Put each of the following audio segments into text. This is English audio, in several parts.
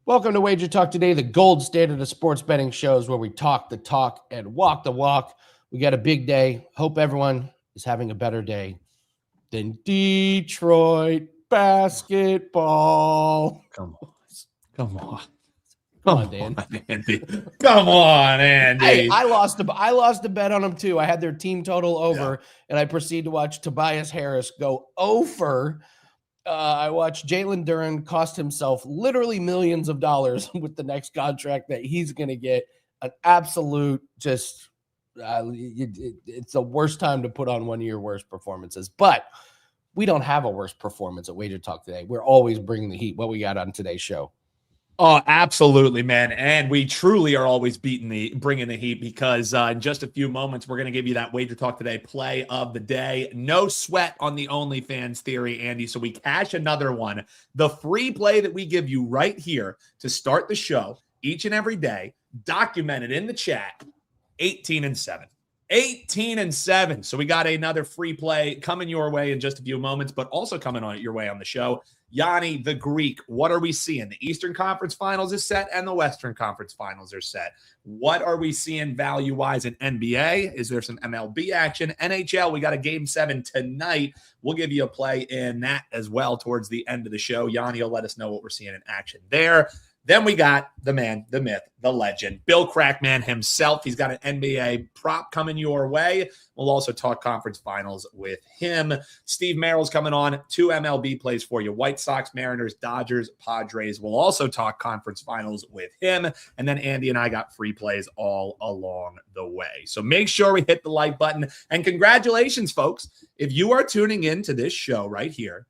Welcome to Wager Talk Today, the gold standard of sports betting shows where we talk the talk and walk the walk. We got a big day. Hope everyone is having a better day than Detroit basketball. Come on. Come on. Come on, Dan. Andy. Come on, Andy. Hey, I lost a bet on them too. I had their team total over, and I proceeded to watch Tobias Harris go over. I watched Jalen Duren cost himself literally millions of dollars with the next contract that he's going to get. An absolute just it's the worst time to put on one of your worst performances. But we don't have a worst performance at Wager Talk today. We're always bringing the heat. What we got on today's show? Oh, absolutely, man. And we truly are always bringing the heat because in just a few moments, we're going to give you that Wager Talk Today play of the day. No sweat on the OnlyFans theory, Andy. So we cash another one. The free play that we give you right here to start the show each and every day, documented in the chat, 18-7. 18-7. So we got another free play coming your way in just a few moments, but also coming on your way on the show. Gianni, the Greek, what are we seeing? The Eastern Conference Finals is set and the Western Conference Finals are set. What are we seeing value-wise in NBA? Is there some MLB action? NHL, we got a Game 7 tonight. We'll give you a play in that as well towards the end of the show. Gianni will let us know what we're seeing in action there. Then we got the man, the myth, the legend, Bill Krackman himself. He's got an NBA prop coming your way. We'll also talk conference finals with him. Steve Merrill's coming on. 2 MLB plays for you. White Sox, Mariners, Dodgers, Padres. We'll also talk conference finals with him. And then Andy and I got free plays all along the way. So make sure we hit the like button. And congratulations, folks. If you are tuning in to this show right here,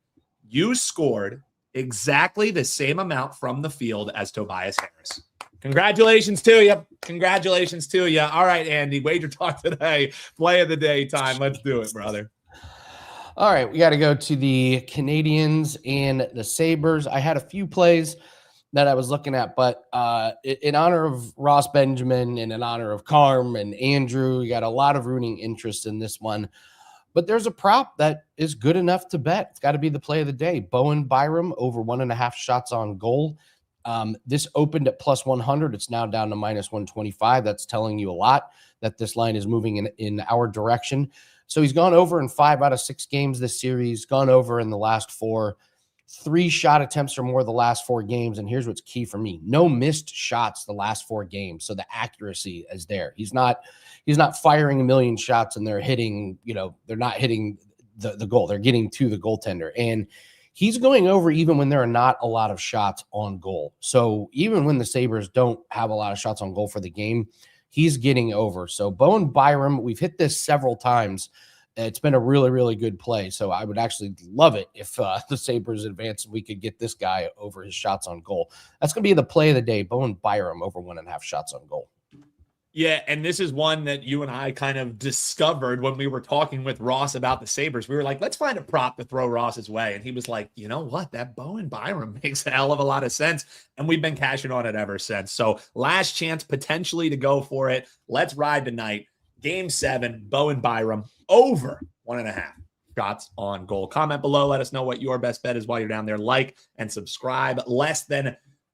you scored exactly the same amount from the field as Tobias Harris. Congratulations to you. Congratulations to you. All right, Andy, Wager Talk Today, play of the day time. Let's do it, brother. All right, we got to go to the Canadians and the Sabres. I had a few plays that I was looking at, but in honor of Ross Benjamin and in honor of Carm and Andrew, we got a lot of rooting interest in this one. But there's a prop that is good enough to bet. It's got to be the play of the day. Bowen Byram over 1.5 shots on goal. This opened at plus 100. It's now down to minus 125. That's telling you a lot that this line is moving in our direction. So he's gone over in 5 out of 6 games this series, gone over in the last 4. 3 shot attempts or more the last 4 games. And here's what's key for me. No missed shots the last 4 games. So the accuracy is there. He's not firing a million shots and they're hitting, they're not hitting the goal. They're getting to the goaltender. And he's going over even when there are not a lot of shots on goal. So even when the Sabres don't have a lot of shots on goal for the game, he's getting over. So Bowen Byram, we've hit this several times. It's been a really, really good play. So I would actually love it if the Sabres advance and we could get this guy over his shots on goal. That's going to be the play of the day. Bowen Byram over 1.5 shots on goal. Yeah, and this is one that you and I kind of discovered when we were talking with Ross about the Sabres. We were like, let's find a prop to throw Ross's way. And he was like, you know what? That Bowen Byram makes a hell of a lot of sense. And we've been cashing on it ever since. So last chance potentially to go for it. Let's ride tonight. Game 7, Bowen Byram over 1.5 shots on goal. Comment below. Let us know what your best bet is while you're down there. Like and subscribe.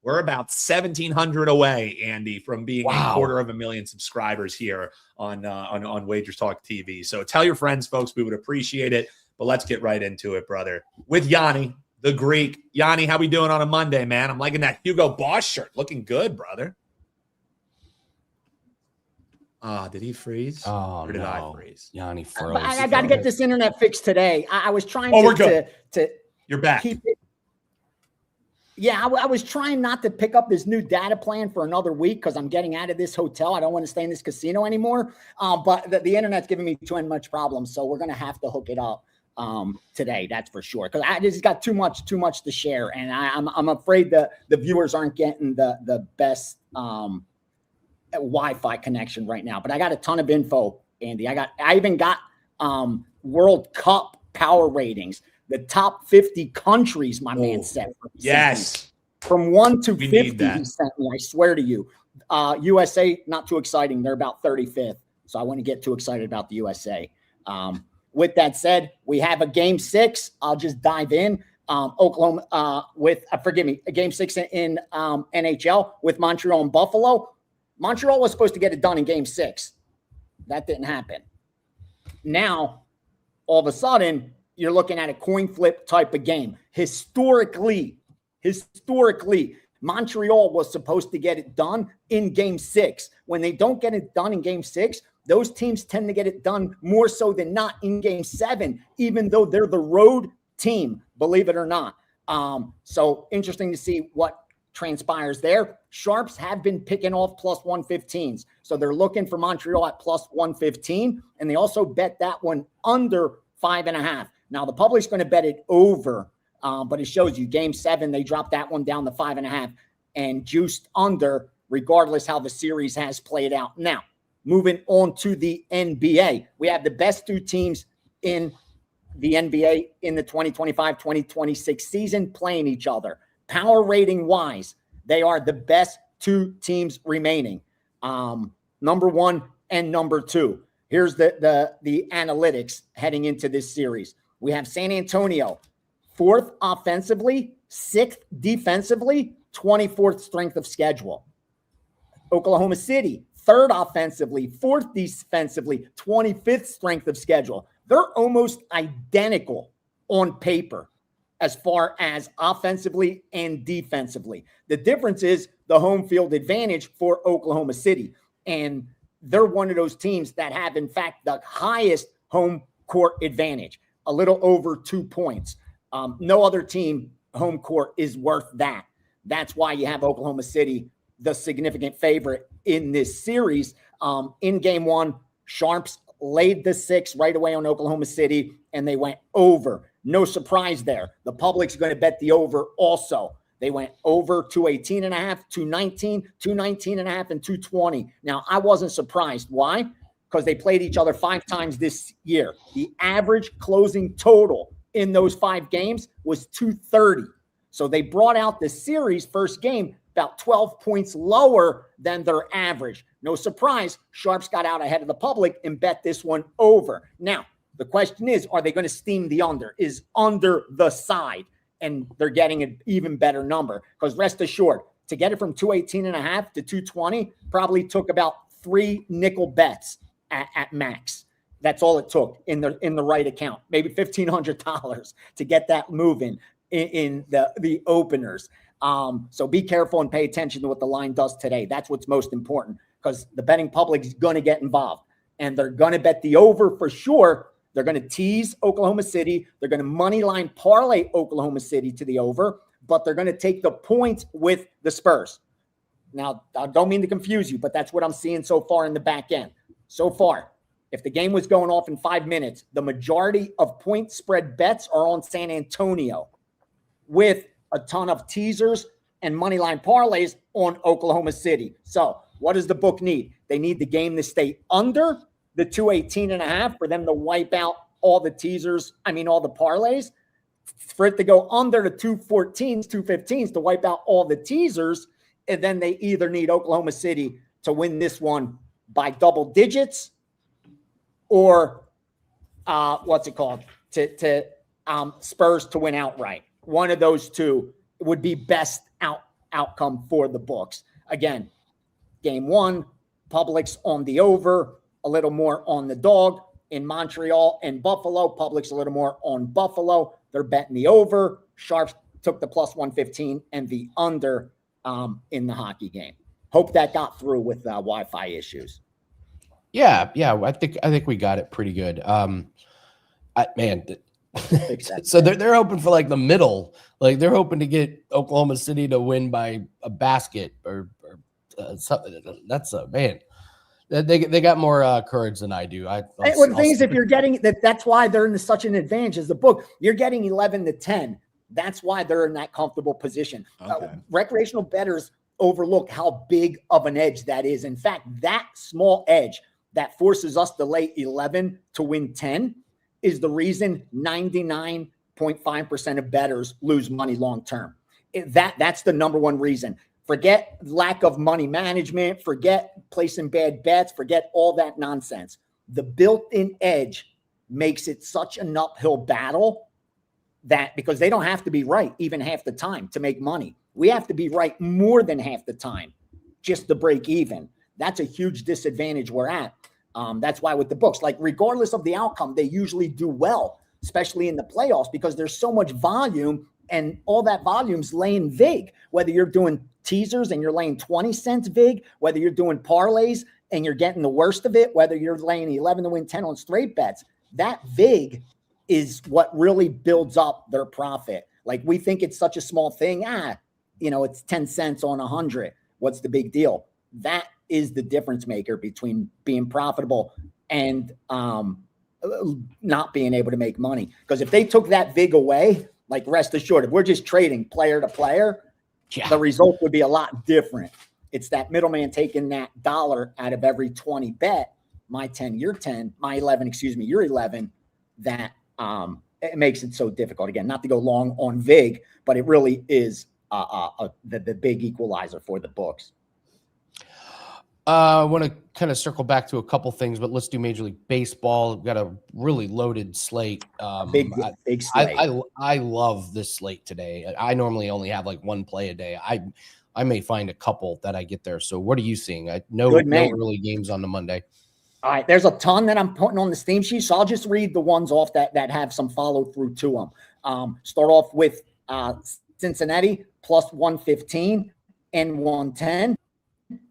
We're about 1,700 away, Andy, from being a 250,000 subscribers here on Wagers Talk TV. So tell your friends, folks. We would appreciate it. But let's get right into it, brother. With Gianni, the Greek. Gianni, how we doing on a Monday, man? I'm liking that Hugo Boss shirt. Looking good, brother. Did he freeze? Oh, or did I freeze? Gianni froze. I got to get this internet fixed today. I was trying to You're back. Keep it. Yeah, I was trying not to pick up this new data plan for another week because I'm getting out of this hotel. I don't want to stay in this casino anymore. But the internet's giving me too much problems, so we're going to have to hook it up today. That's for sure. Because I just got too much to share, and I'm afraid the viewers aren't getting the best Wi-Fi connection right now. But I got a ton of info, Andy. I even got World Cup power ratings. The top 50 countries, my man said. Yes. From 1 to 50, he sent me. I swear to you. USA, not too exciting. They're about 35th. So I wouldn't get too excited about the USA. With that said, we have a game 6. I'll just dive in. Oklahoma game 6 in NHL with Montreal and Buffalo. Montreal was supposed to get it done in game 6. That didn't happen. Now, all of a sudden, you're looking at a coin flip type of game. Historically, Montreal was supposed to get it done in game 6. When they don't get it done in game 6, those teams tend to get it done more so than not in game 7, even though they're the road team, believe it or not. So interesting to see what transpires there. Sharps have been picking off plus 115s. So they're looking for Montreal at plus 115. And they also bet that one under 5.5. Now the public's going to bet it over, but it shows you game 7, they dropped that one down to 5.5 and juiced under, regardless how the series has played out. Now, moving on to the NBA, we have the best 2 teams in the NBA in the 2025-2026 season playing each other. Power rating wise, they are the best 2 teams remaining. Number 1 and number 2. Here's the analytics heading into this series. We have San Antonio, 4th offensively, 6th defensively, 24th strength of schedule. Oklahoma City, 3rd offensively, 4th defensively, 25th strength of schedule. They're almost identical on paper as far as offensively and defensively. The difference is the home field advantage for Oklahoma City. And they're one of those teams that have, in fact, the highest home court advantage, a little over 2 points. No other team home court is worth that. That's why you have Oklahoma City, the significant favorite in this series. In game 1, Sharps laid the 6 right away on Oklahoma City, and they went over. No surprise there. The public's going to bet the over also. They went over 218.5, 219, 219.5, and 220. Now, I wasn't surprised. Why? Because they played each other 5 times this year. The average closing total in those 5 games was 230. So they brought out the series first game about 12 points lower than their average. No surprise, Sharps got out ahead of the public and bet this one over. Now, the question is, are they going to steam the under? Is under the side? And they're getting an even better number, because rest assured, to get it from 218.5 to 220 probably took about 3 nickel bets at max. That's all it took in the right account, maybe $1,500 to get that moving in the openers. So be careful and pay attention to what the line does today. That's what's most important, because the betting public is going to get involved, and they're going to bet the over for sure. They're going to tease Oklahoma City. They're going to money line parlay Oklahoma City to the over, but they're going to take the points with the Spurs. Now, I don't mean to confuse you, but that's what I'm seeing so far in the back end. So far, if the game was going off in 5 minutes, the majority of point spread bets are on San Antonio, with a ton of teasers and money line parlays on Oklahoma City. So what does the book need? They need the game to stay under the 218.5 for them to wipe out all the teasers. All the parlays. For it to go under the 214s, 215s to wipe out all the teasers. And then they either need Oklahoma City to win this one by double digits, or to Spurs to win outright. One of those two would be best outcome for the books. Again, game 1, public's on the over, a little more on the dog. In Montreal and Buffalo, public's a little more on Buffalo. They're betting the over. Sharps took the plus 115 and the under in the hockey game. Hope that got through with Wi-Fi issues. Yeah. I think we got it pretty good. So they're hoping for like the middle, like they're hoping to get Oklahoma City to win by a basket or something. That's man. They got more courage than I do. The thing is, if you're getting that's why they're in such an advantage as the book. You're getting 11-10. That's why they're in that comfortable position. Okay. Recreational bettors overlook how big of an edge that is. In fact, that small edge that forces us to lay 11 to win 10 is the reason 99.5% of bettors lose money long term. That's the number one reason. Forget lack of money management, forget placing bad bets, forget all that nonsense. The built-in edge makes it such an uphill battle that because they don't have to be right even half the time to make money. We have to be right more than half the time just to break even. That's a huge disadvantage we're at. That's why with the books, like regardless of the outcome, they usually do well, especially in the playoffs, because there's so much volume and all that volume's laying vig, whether you're doing teasers and you're laying 20 cents vig, whether you're doing parlays and you're getting the worst of it, whether you're laying 11 to win 10 on straight bets, that vig is what really builds up their profit. Like we think it's such a small thing. It's 10 cents on 100. What's the big deal? That is the difference maker between being profitable and not being able to make money. Because if they took that vig away, like rest assured, if we're just trading player to player, the result would be a lot different. It's that middleman taking that dollar out of every 20 bet, my 10, your 10, my 11, your 11, that it makes it so difficult. Again, not to go long on vig, but it really is the big equalizer for the books. I want to kind of circle back to a couple things, but let's do Major League Baseball. We've got a really loaded slate. Big slate. I love this slate today. I normally only have like one play a day. I may find a couple that I get there. So what are you seeing? No early games on the Monday. All right, there's a ton that I'm putting on the steam sheet, so I'll just read the ones off that have some follow through to them. Start off with Cincinnati plus 115 and 110.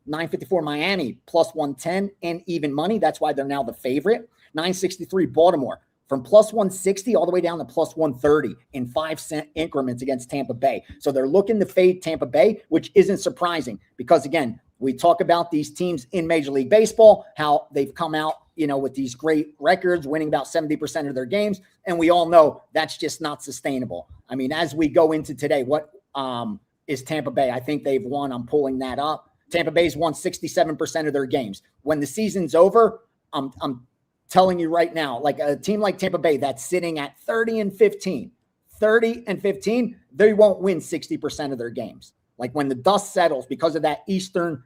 954 Miami plus 110 and even money. That's why they're now the favorite. 963 Baltimore from plus 160 all the way down to plus 130 in 5 cent increments against Tampa Bay. So they're looking to fade Tampa Bay, which isn't surprising because, again, we talk about these teams in Major League Baseball, how they've come out, with these great records, winning about 70% of their games. And we all know that's just not sustainable. I mean, as we go into today, what is Tampa Bay? I think they've won. I'm pulling that up. Tampa Bay's won 67% of their games. When the season's over, I'm telling you right now, like a team like Tampa Bay that's sitting at 30-15, they won't win 60% of their games. Like when the dust settles because of that Eastern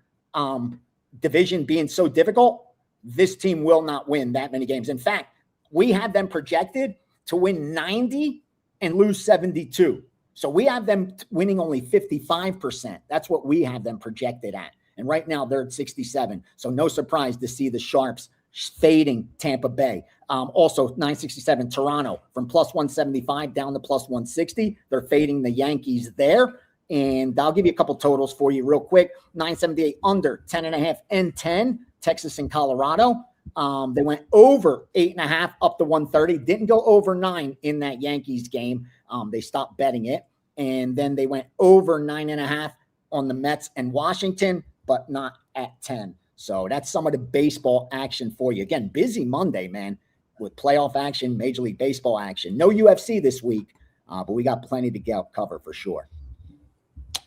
division being so difficult, this team will not win that many games. In fact, we have them projected to win 90 and lose 72. So we have them winning only 55%. That's what we have them projected at. And right now they're at 67. So no surprise to see the Sharps fading Tampa Bay. Also 967 Toronto from plus 175 down to plus 160. They're fading the Yankees there. And I'll give you a couple totals for you real quick. 978 under 10.5 and 10, Texas and Colorado. They went over 8.5 up to 130. Didn't go over 9 in that Yankees game. They stopped betting it. And then they went over 9.5 on the Mets and Washington, but not at 10. So that's some of the baseball action for you. Again, busy Monday, man, with playoff action, Major League Baseball action. No UFC this week, but we got plenty to cover for sure.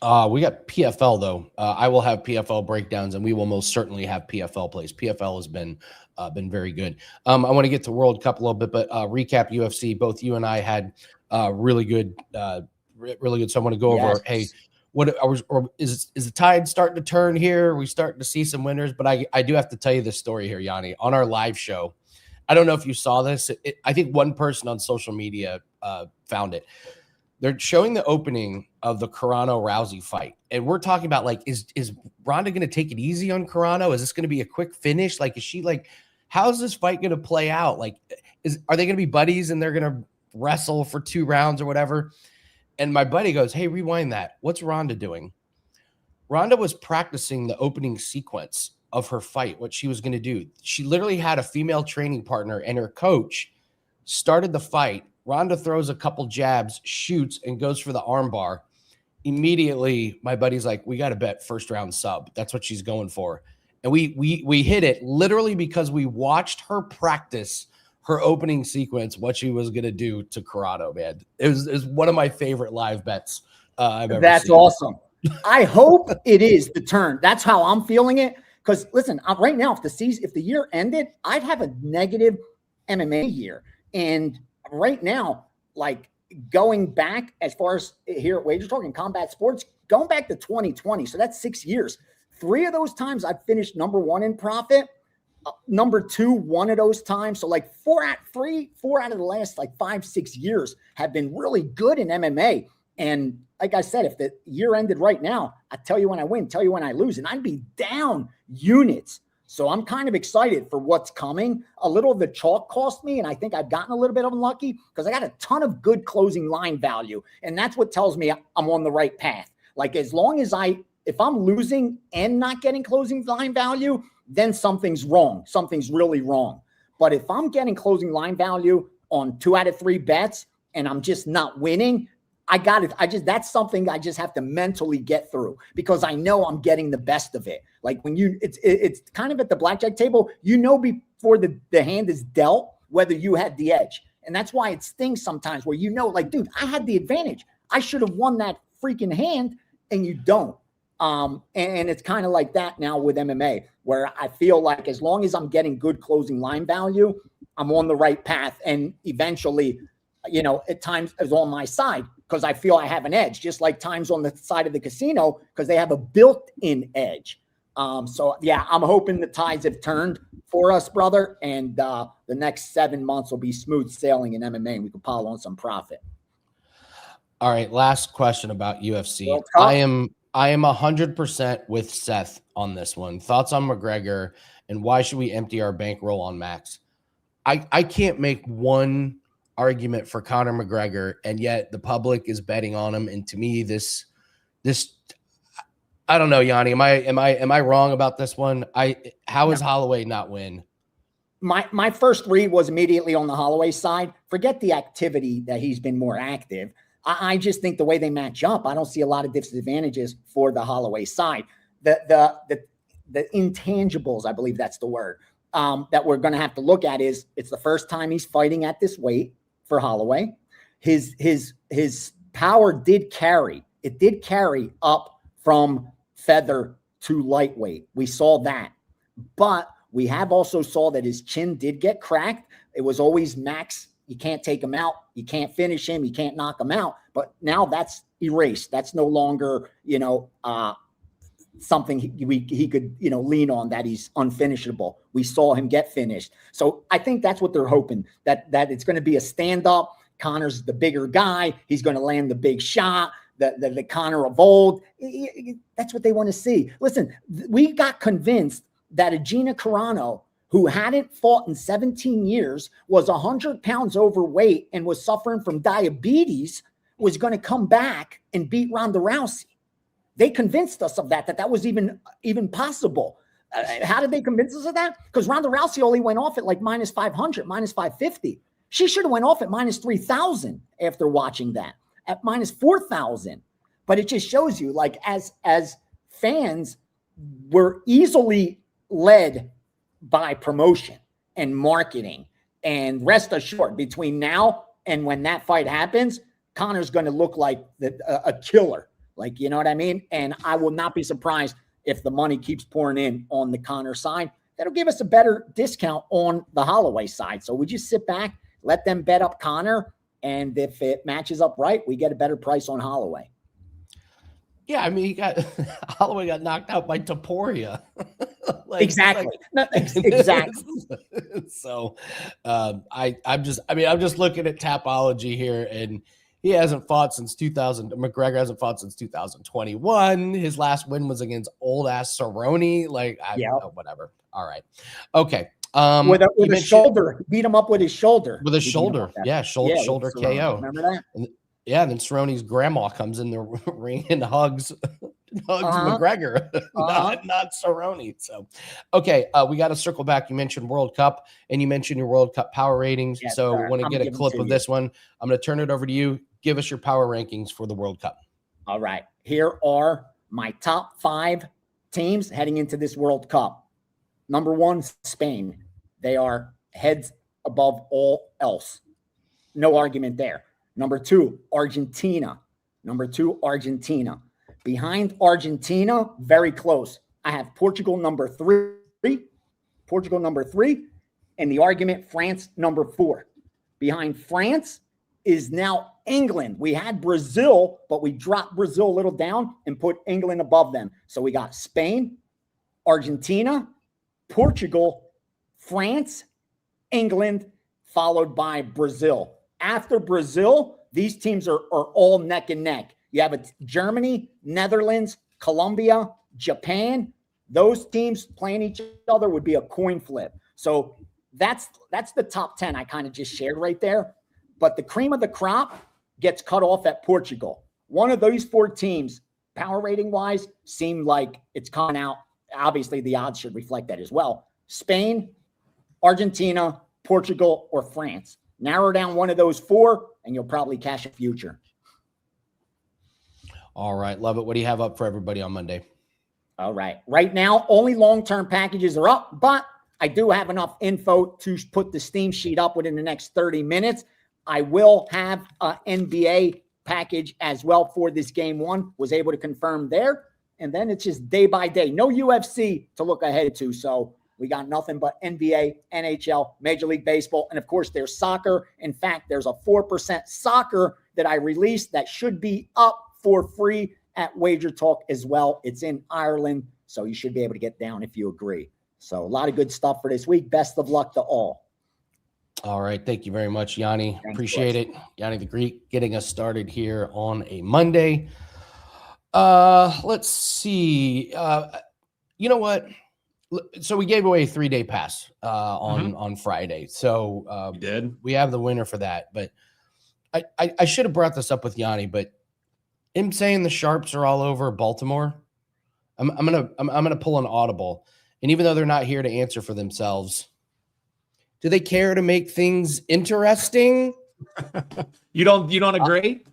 We got PFL, though. I will have PFL breakdowns, and we will most certainly have PFL plays. PFL has been very good. I want to get to World Cup a little bit, but recap UFC. Both you and I had really good. So I want to go over, hey, is the tide starting to turn here? Are we starting to see some winners? But I do have to tell you this story here, Gianni. On our live show, I don't know if you saw this. I think one person on social media found it. They're showing the opening of the Carano-Rousey fight. And we're talking about, like, is Ronda going to take it easy on Carano? Is this going to be a quick finish? Like, is she like, how's this fight going to play out? Like, are they going to be buddies and they're going to wrestle for 2 rounds or whatever? And my buddy goes, hey, rewind that. What's Ronda doing? Ronda was practicing the opening sequence of her fight, what she was going to do. She literally had a female training partner, and her coach started the fight. Ronda throws a couple jabs, shoots, and goes for the armbar. Immediately, my buddy's like, we got to bet first round sub. That's what she's going for. And we hit it literally because we watched her practice her opening sequence, what she was going to do to Corrado, man. It was one of my favorite live bets I've ever seen. That's awesome. I hope it is the turn. That's how I'm feeling it. Because listen, right now, if the year ended, I'd have a negative MMA year. And right now, like going back as far as here at WagerTalk and Combat Sports, going back to 2020. So that's 6 years. 3 of those times I've finished number 1 in profit. number 2 one of those times. So like 4 out of the last like 5-6 years have been really good in MMA. And like I said, if the year ended right now, I tell you when I win, tell you when I lose, and I'd be down units. So I'm kind of excited for what's coming. A little of the chalk cost me, and I think I've gotten a little bit unlucky because I got a ton of good closing line value. And that's what tells me I'm on the right path. Like as long as if I'm losing and not getting closing line value, then something's wrong. Something's really wrong. But if I'm getting closing line value on 2 out of 3 bets and I'm just not winning, I got it. That's something I just have to mentally get through because I know I'm getting the best of it. Like when it's kind of at the blackjack table, before the hand is dealt, whether you had the edge. And that's why it stings sometimes where like, dude, I had the advantage. I should have won that freaking hand, and you don't. And it's kind of like that now with MMA, where I feel like as long as I'm getting good closing line value, I'm on the right path. And eventually, at times is on my side because I feel I have an edge, just like times on the side of the casino because they have a built-in edge. So yeah, I'm hoping the tides have turned for us, brother. And the next 7 months will be smooth sailing in MMA and we can pile on some profit. All right. Last question about UFC. I am 100% with Seth on this one. Thoughts on McGregor and why should we empty our bankroll on Max? I can't make one argument for Conor McGregor, and yet the public is betting on him. And to me, this I don't know, Gianni. Am I wrong about this one? How is Holloway not win? My first read was immediately on the Holloway side. Forget the activity that he's been more active. I just think the way they match up, I don't see a lot of disadvantages for the Holloway side. The intangibles, I believe that's the word, that we're going to have to look at is it's the first time he's fighting at this weight for Holloway. His power did carry. It did carry up from feather to lightweight. We saw that. But we have also saw that his chin did get cracked. It was always Max. You can't take him out. You can't finish him. You can't knock him out. But now that's erased. That's no longer, something he could, lean on, that he's unfinishable. We saw him get finished. So I think that's what they're hoping, that it's going to be a stand-up. Conor's the bigger guy. He's going to land the big shot, the Conor of old. That's what they want to see. Listen, we got convinced that a Gina Carano, who hadn't fought in 17 years, was 100 pounds overweight and was suffering from diabetes, was going to come back and beat Ronda Rousey. They convinced us of that was even possible. How did they convince us of that? Because Ronda Rousey only went off at like minus 500, minus 550. She should have went off at minus 3,000 after watching that, at minus 4,000. But it just shows you, like, as fans, we're easily led by promotion and marketing. And rest assured, between now and when that fight happens, Conor's going to look like a killer. Like, you know what I mean? And I will not be surprised if the money keeps pouring in on the Conor side. That'll give us a better discount on the Holloway side. So we just sit back, let them bet up Conor, and if it matches up right, we get a better price on Holloway. Yeah, I mean, Holloway got knocked out by Topuria. Exactly. Exactly. So I'm just looking at Tapology here, and he hasn't fought since 2000. McGregor hasn't fought since 2021. His last win was against old ass Cerrone. Whatever. All right. Okay. With a shoulder, beat him up with his shoulder. With his shoulder. Yeah. Shoulder KO. Remember that? And then Cerrone's grandma comes in the ring and hugs McGregor, not Cerrone. So, okay, we got to circle back. You mentioned World Cup, and you mentioned your World Cup power ratings. Yes, so we want to get a clip of this one. I'm going to turn it over to you. Give us your power rankings for the World Cup. All right. Here are my top 5 teams heading into this World Cup. Number 1, Spain. They are heads above all else. No argument there. Number 2, Argentina. Behind Argentina, very close, I have Portugal number 3. And the argument, France number 4. Behind France is now England. We had Brazil, but we dropped Brazil a little down and put England above them. So we got Spain, Argentina, Portugal, France, England, followed by Brazil. After Brazil, these teams are all neck and neck. You have Germany, Netherlands, Colombia, Japan. Those teams playing each other would be a coin flip. So that's the top 10 I kind of just shared right there. But the cream of the crop gets cut off at Portugal. One of those 4 teams, power rating wise, seemed like it's coming out. Obviously, the odds should reflect that as well. Spain, Argentina, Portugal, or France. Narrow down one of those 4, and you'll probably cash a future. All right. Love it. What do you have up for everybody on Monday? All right. Right now, only long-term packages are up, but I do have enough info to put the Steam sheet up within the next 30 minutes. I will have an NBA package as well for this game 1. Was able to confirm there. And then it's just day by day. No UFC to look ahead to. So we got nothing but NBA, NHL, Major League Baseball, and of course there's soccer. In fact, there's a 4% soccer that I released that should be up for free at WagerTalk as well. It's in Ireland, so you should be able to get down if you agree. So a lot of good stuff for this week. Best of luck to all. All right. Thank you very much, Gianni. Thanks, Appreciate boys. it. Gianni the Greek getting us started here on a Monday. Let's see. You know what? So we gave away a 3-day pass on Friday. So You did? we have the winner for that. But I should have brought this up with Gianni, but him saying the Sharps are all over Baltimore, I'm gonna pull an audible. And even though they're not here to answer for themselves, do they care to make things interesting? You don't agree?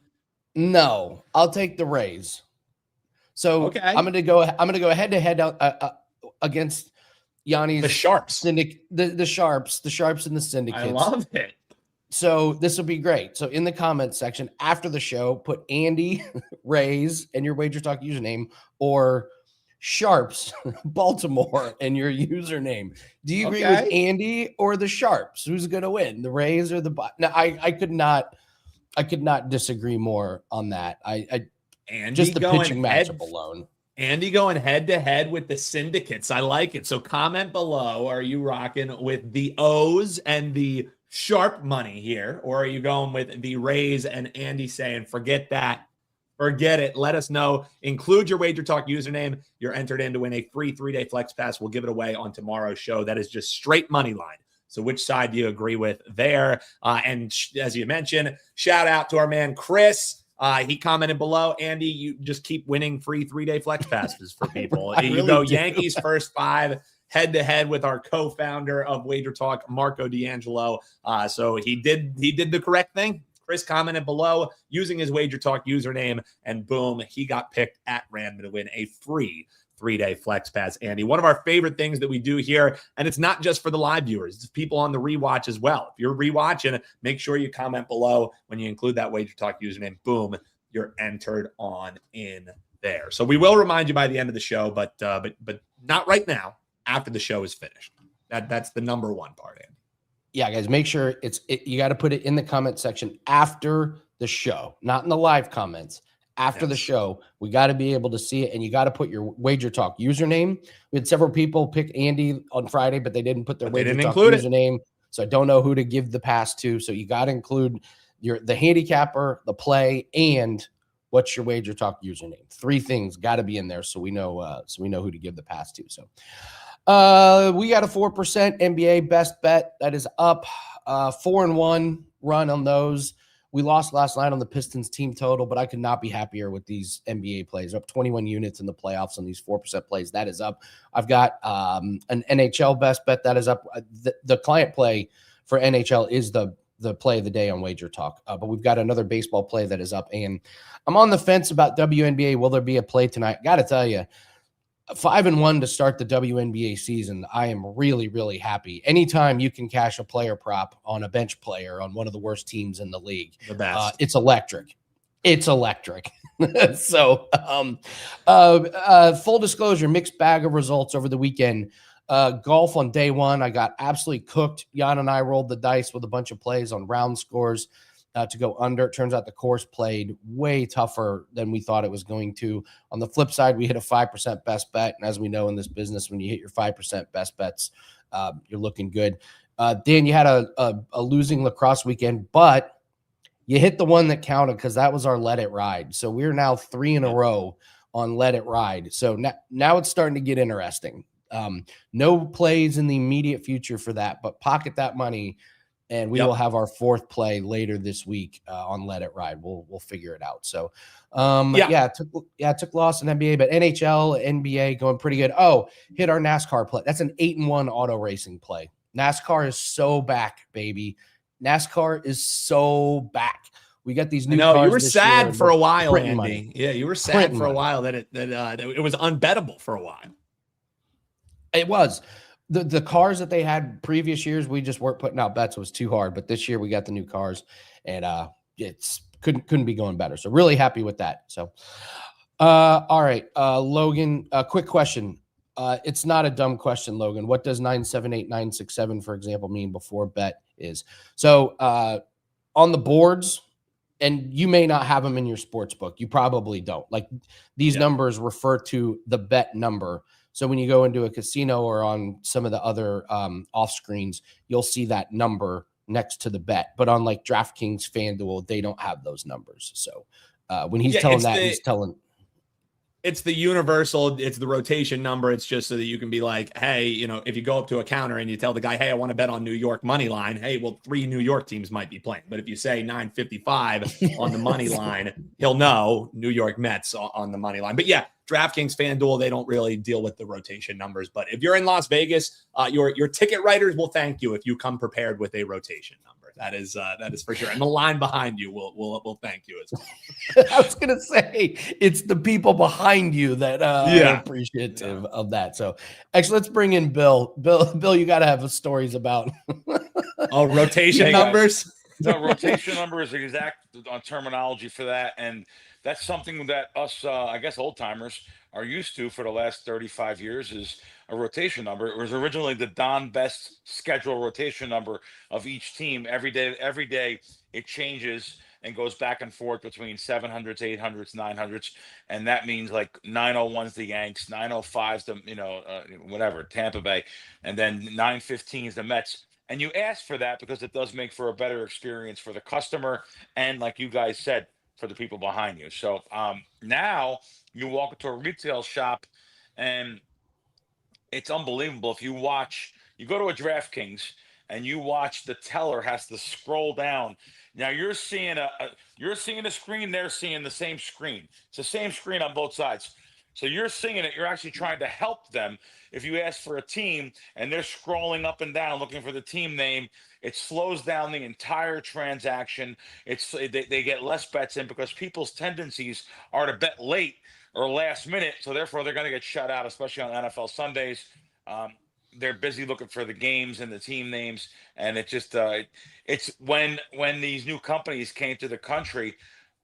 No, I'll take the Rays. So Okay. I'm gonna go head to head against Gianni's The Sharps. the Sharps and the Syndicates. I love it. So this will be great. So in the comments section after the show, put Andy Rays and your WagerTalk username, or Sharps Baltimore and your username. Do you agree with Andy or the Sharps? Who's going to win, the Rays or the? No, I could not disagree more on that. I Andy just the pitching head, matchup alone. Andy going head to head with the Syndicates. I like it. So comment below. Are you rocking with the O's and the Sharp money here, or are you going with the Rays and Andy saying, forget that, forget it? Let us know. Include your WagerTalk username. You're entered in to win a free 3-day flex pass. We'll give it away on tomorrow's show. That is just straight money line. So which side do you agree with there? And as you mentioned, shout out to our man Chris. He commented below, Andy, you just keep winning free 3-day flex passes for people. You really go do. Yankees first 5, head-to-head with our co-founder of WagerTalk, Marco D'Angelo. So he did the correct thing. Chris commented below using his WagerTalk username, and boom, he got picked at random to win a free 3-day flex pass. Andy, one of our favorite things that we do here, and it's not just for the live viewers, it's people on the rewatch as well. If you're rewatching, make sure you comment below when you include that WagerTalk username. Boom, you're entered on in there. So we will remind you by the end of the show, but not right now. After the show is finished. That's the number one part, Andy. Yeah, guys, make sure you got to put it in the comment section after the show, not in the live comments. After the show, we got to be able to see it, and you got to put your WagerTalk username. We had several people pick Andy on Friday, but they didn't put their WagerTalk username, so I don't know who to give the pass to. So you got to include the handicapper, the play, and what's your WagerTalk username. 3 things got to be in there, so we know who to give the pass to. So. We got a 4% NBA best bet that is up 4-1 run on those. We lost last night on the Pistons team total, but I could not be happier with these NBA plays. Up 21 units in the playoffs on these 4% plays. That is up. I've got an NHL best bet that is up. The client play for NHL is the play of the day on WagerTalk, but we've got another baseball play that is up, and I'm on the fence about WNBA. Will there be a play tonight? Got to tell you, 5-1 to start the WNBA season. I am really, really happy. Anytime you can cash a player prop on a bench player on one of the worst teams in the league, the best. It's electric. It's electric. So, full disclosure, mixed bag of results over the weekend. Golf on day 1, I got absolutely cooked. Jan and I rolled the dice with a bunch of plays on round scores. to go under. It turns out the course played way tougher than we thought it was going to. On the flip side, we hit a 5% best bet. And as we know in this business, when you hit your 5% best bets, you're looking good. Dan, you had a losing lacrosse weekend, but you hit the one that counted because that was our Let It Ride. So we're now 3 in a row on Let It Ride. So now it's starting to get interesting. No plays in the immediate future for that, but pocket that money, and we will have our 4th play later this week on Let It Ride. We'll figure it out. So, it took loss in NBA, but NHL, NBA going pretty good. Oh, hit our NASCAR play. That's an 8-1 auto racing play. NASCAR is so back, baby. NASCAR is so back. We got these new cars. You were sad for a while, Andy. Money. Yeah, you were sad for a while that it was unbettable for a while. It was. The cars that they had previous years, we just weren't putting out bets. It was too hard. But this year we got the new cars, and it's couldn't be going better. So really happy with that. So, all right, Logan, a quick question. It's not a dumb question, Logan. What does 978967, for example, mean before bet is? So on the boards, and you may not have them in your sports book. You probably don't. Like these numbers refer to the bet number. So when you go into a casino or on some of the other off screens, you'll see that number next to the bet. But on like DraftKings, FanDuel, they don't have those numbers. So when he's telling that, he's telling. It's the universal, it's the rotation number. It's just so that you can be like, hey, if you go up to a counter and you tell the guy, hey, I want to bet on New York money line. Hey, well, 3 New York teams might be playing. But if you say 955 on the money line, he'll know New York Mets on the money line. But yeah, DraftKings, FanDuel, they don't really deal with the rotation numbers. But if you're in Las Vegas, your ticket writers will thank you if you come prepared with a rotation number. That is for sure. And the line behind you will thank you as well. I was gonna say it's the people behind you that are appreciative of that. So actually, let's bring in Bill. Bill, you got to have stories about rotation numbers. No, rotation number is the exact terminology for that, and that's something that us, I guess, old timers are used to for the last 35 years. Is a rotation number. It was originally the Don Best schedule rotation number of each team. Every day it changes and goes back and forth between 700s, 800s, 900s, and that means like 901's the Yanks, 905's the whatever Tampa Bay, and then 915's the Mets. And you ask for that because it does make for a better experience for the customer and, like you guys said, for the people behind you. So now you walk into a retail shop and it's unbelievable. If you go to a DraftKings and you watch, the teller has to scroll down. Now you're seeing a screen, they're seeing the same screen. It's the same screen on both sides. So you're seeing it, you're actually trying to help them. If you ask for a team and they're scrolling up and down looking for the team name, it slows down the entire transaction. They get less bets in because people's tendencies are to bet late or last minute, so therefore they're going to get shut out, especially on NFL Sundays. They're busy looking for the games and the team names, and it just it's when these new companies came to the country,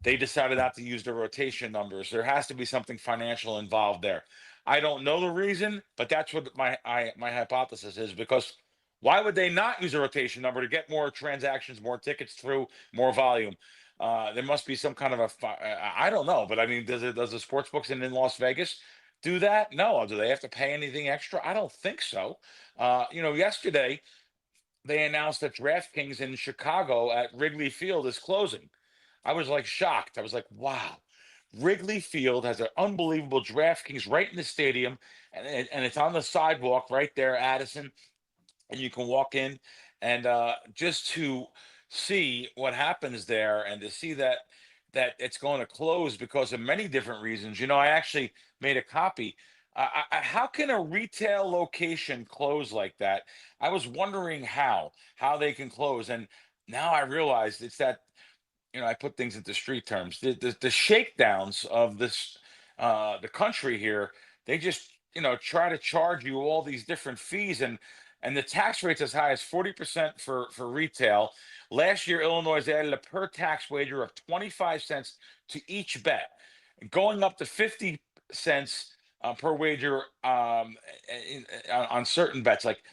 they decided not to use the rotation numbers. There has to be something financial involved there. I don't know the reason, but that's what my hypothesis is, because why would they not use a rotation number to get more transactions, more tickets through, more volume? There must be some kind of I don't know, but I mean, does the sports books in Las Vegas do that? No. Do they have to pay anything extra? I don't think so. Yesterday they announced that DraftKings in Chicago at Wrigley Field is closing. I was like shocked. I was like, wow. Wrigley Field has an unbelievable DraftKings right in the stadium, and it's on the sidewalk right there, Addison, and you can walk in and just to see what happens there and to see that it's going to close because of many different reasons. I actually made a copy. How can a retail location close like that? I was wondering how they can close, and now I realized it's that. I put things into street terms. The shakedowns of this, the country here, they just, try to charge you all these different fees, and the tax rate's as high as 40% for retail. Last year, Illinois added a per tax wager of 25 cents to each bet, going up to 50 cents per wager on certain bets. Like,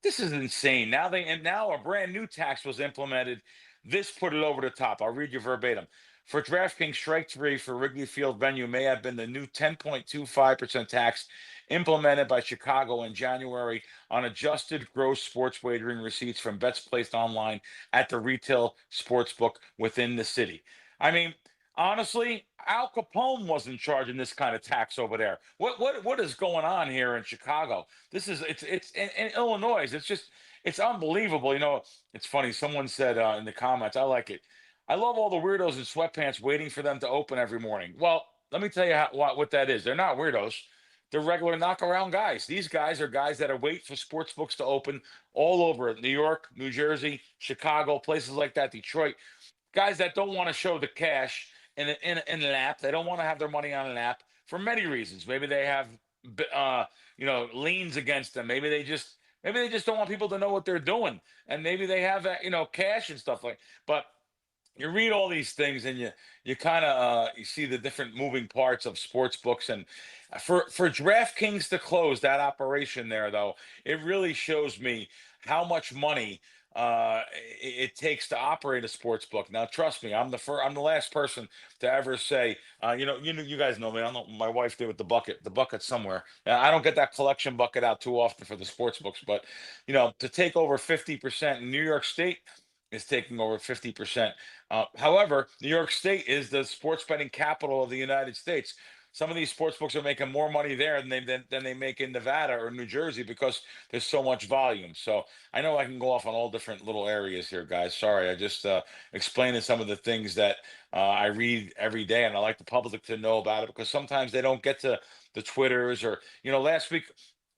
this is insane. Now a brand new tax was implemented This put it over the top. I'll read you verbatim. For DraftKings, strike three for Wrigley Field venue may have been the new 10.25% tax implemented by Chicago in January on adjusted gross sports wagering receipts from bets placed online at the retail sports book within the city. I mean, honestly, Al Capone wasn't charging this kind of tax over there. What is going on here in Chicago? It's in Illinois. It's unbelievable. You know, it's funny. Someone said in the comments, I like it. I love all the weirdos in sweatpants waiting for them to open every morning. Well, let me tell you what that is. They're not weirdos. They're regular knockaround guys. These guys are guys that are waiting for sports books to open all over New York, New Jersey, Chicago, places like that, Detroit. Guys that don't want to show the cash in an app. They don't want to have their money on an app for many reasons. Maybe they have, liens against them. Maybe they just don't want people to know what they're doing, and maybe they have cash and stuff like. But you read all these things and you kind of you see the different moving parts of sports books, and for DraftKings to close that operation there, though, it really shows me how much money it takes to operate a sports book. Now, trust me, I'm the last person to ever say, you guys know me. I don't know my wife did with the bucket somewhere. I don't get that collection bucket out too often for the sports books, but to take over 50% in New York State is taking over 50%. However, New York State is the sports betting capital of the United States. Some of these sports books are making more money there than they make in Nevada or New Jersey because there's so much volume. So I know I can go off on all different little areas here, guys. Sorry, I just explaining some of the things that I read every day, and I like the public to know about it because sometimes they don't get to the Twitters or last week.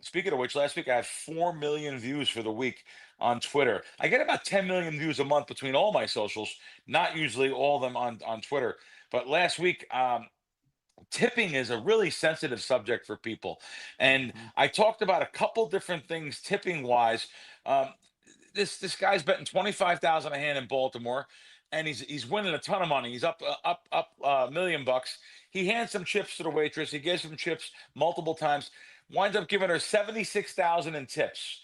Speaking of which, last week I had 4 million views for the week on Twitter. I get about 10 million views a month between all my socials, not usually all of them on Twitter. But last week, tipping is a really sensitive subject for people. And I talked about a couple different things tipping wise. Um, this guy's betting 25,000 a hand in Baltimore, and he's winning a ton of money. He's up $1 million. He hands some chips to the waitress. He gives some chips multiple times. Winds up giving her 76,000 in tips.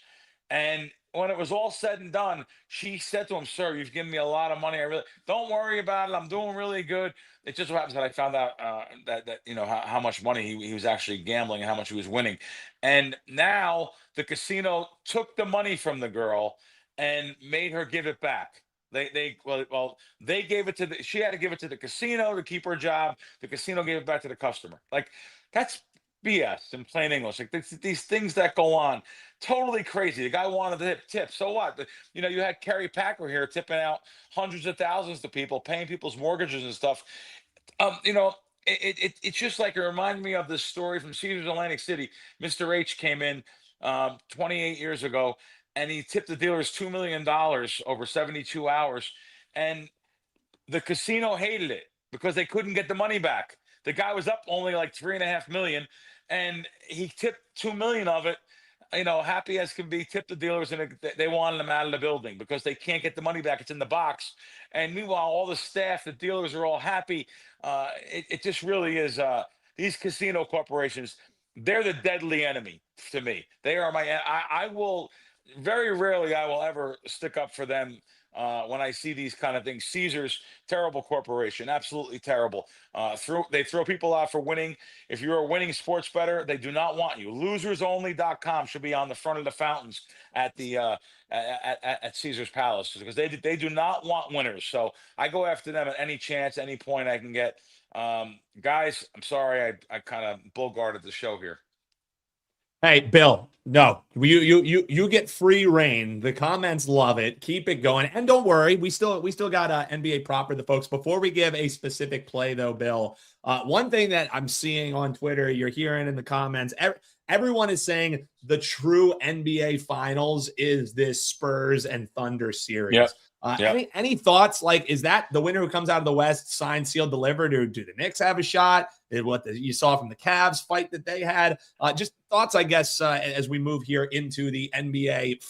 And when it was all said and done, she said to him, "Sir, you've given me a lot of money. I really don't worry about it. I'm doing really good." It just so happens that I found out that how much money he was actually gambling and how much he was winning. And now the casino took the money from the girl and made her give it back. They gave it to she had to give it to the casino to keep her job. The casino gave it back to the customer. Like, that's BS in plain English. Like, these things that go on, totally crazy. The guy wanted to tip. So what? You had Kerry Packer here tipping out hundreds of thousands to people, paying people's mortgages and stuff. It's just like, it reminded me of this story from Caesars Atlantic City. Mr. H came in 28 years ago, and he tipped the dealers $2 million over 72 hours, and the casino hated it because they couldn't get the money back. The guy was up only like 3.5 million, and he tipped 2 million of it. Happy as can be, tipped the dealers, and they wanted him out of the building because they can't get the money back. It's in the box. And meanwhile, all the staff, the dealers are all happy. It just really is. These casino corporations, they're the deadly enemy to me. They are I will, very rarely I will ever stick up for them. When I see these kind of things. Caesars, terrible corporation, absolutely terrible. They throw people out for winning. If you're a winning sports bettor, they do not want you. Losersonly.com should be on the front of the fountains at the at Caesars Palace, because they do not want winners. So I go after them at any chance, any point I can get. Guys, I'm sorry I kind of bull-guarded the show here. Hey, Bill, no, you get free reign. The comments love it. Keep it going. And don't worry, we still got NBA proper the folks. Before we give a specific play though, Bill, one thing that I'm seeing on Twitter, you're hearing in the comments, everyone is saying the true NBA finals is this Spurs and Thunder series. Yep. Any thoughts? Like, is that the winner who comes out of the West, signed, sealed, delivered? Or do the Knicks have a shot? What you saw from the Cavs fight that they had? Just thoughts, I guess, as we move here into the NBA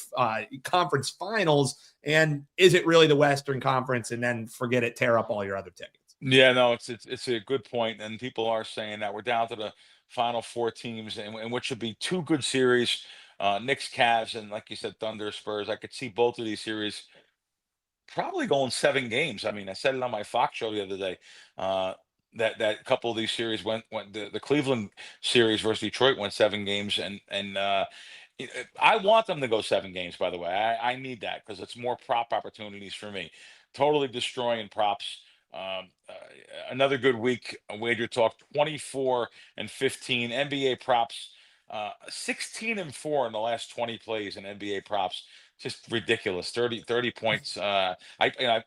conference finals. And is it really the Western Conference? And then forget it, tear up all your other tickets. Yeah, no, it's a good point, and people are saying that we're down to the final four teams, and which should be two good series, Knicks, Cavs, and like you said, Thunder, Spurs. I could see both of these series probably going 7 games. I mean, I said it on my Fox show the other day. That couple of these series went the Cleveland series versus Detroit went 7 games, and I want them to go 7 games. By the way, I need that because it's more prop opportunities for me. Totally destroying props. Another good week. Wager Talk 24-15 NBA props. 16-4 in the last 20 plays in NBA props. Just ridiculous. 30 points. I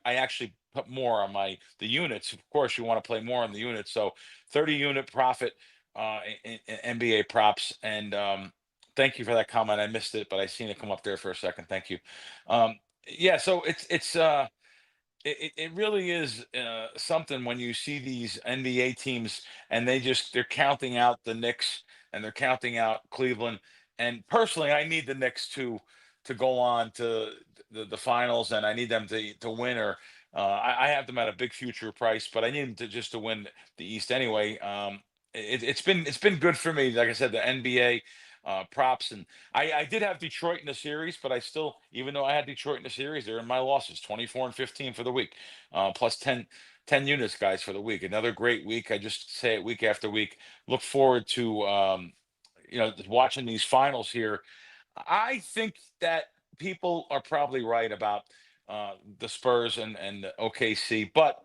actually put more on the units. Of course, you want to play more on the units. So 30 unit profit in NBA props. And thank you for that comment. I missed it, but I seen it come up there for a second. Thank you. Yeah. So it really is something when you see these NBA teams and they're counting out the Knicks and they're counting out Cleveland. And personally, I need the Knicks to go on to the finals, and I need them to win. Or I have them at a big future price, but I need them to win the East anyway. It's been good for me. Like I said, the NBA. Props, and I did have Detroit in the series, but I still, even though I had Detroit in the series, they're in my losses. 24-15 for the week, plus 10 units, guys, for the week. Another great week. I just say it week after week. Look forward to watching these finals here. I think that people are probably right about the Spurs and the OKC, but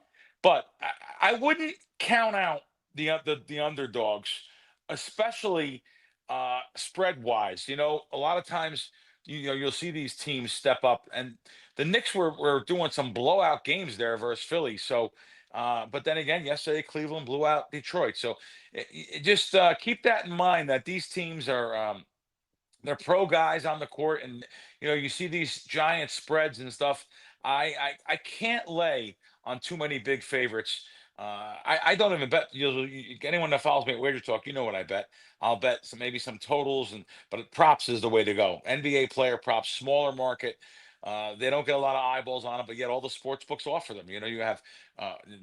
I wouldn't count out the underdogs, especially spread wise. A lot of times you'll see these teams step up, and the Knicks were doing some blowout games there versus Philly. So but then again, yesterday Cleveland blew out Detroit. So just keep that in mind, that these teams are they're pro guys on the court, and you see these giant spreads and stuff. I can't lay on too many big favorites. I don't even bet. Anyone that follows me at Wager Talk, you know what I bet. I'll bet maybe some totals, but props is the way to go. NBA player props, smaller market. They don't get a lot of eyeballs on it, but yet all the sports books offer them. You have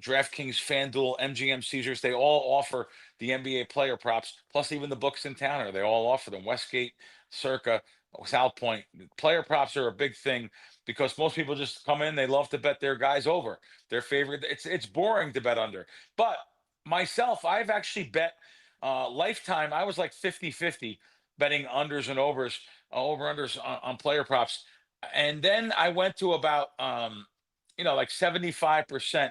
DraftKings, FanDuel, MGM, Caesars. They all offer the NBA player props, plus even the books in town. They all offer them. Westgate, Circa, South Point. Player props are a big thing because most people just come in. They love to bet their guys over, their favorite. It's boring to bet under. But myself, I've actually bet lifetime. I was like 50-50 betting unders and overs, over-unders on player props. And then I went to about like 75%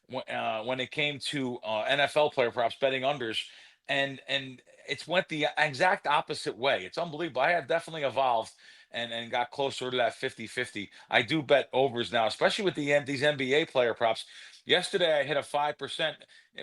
when it came to NFL player props, betting unders, and it's went the exact opposite way. It's unbelievable. I have definitely evolved and got closer to that 50-50. I do bet overs now, especially with these NBA player props. Yesterday I hit a 5%.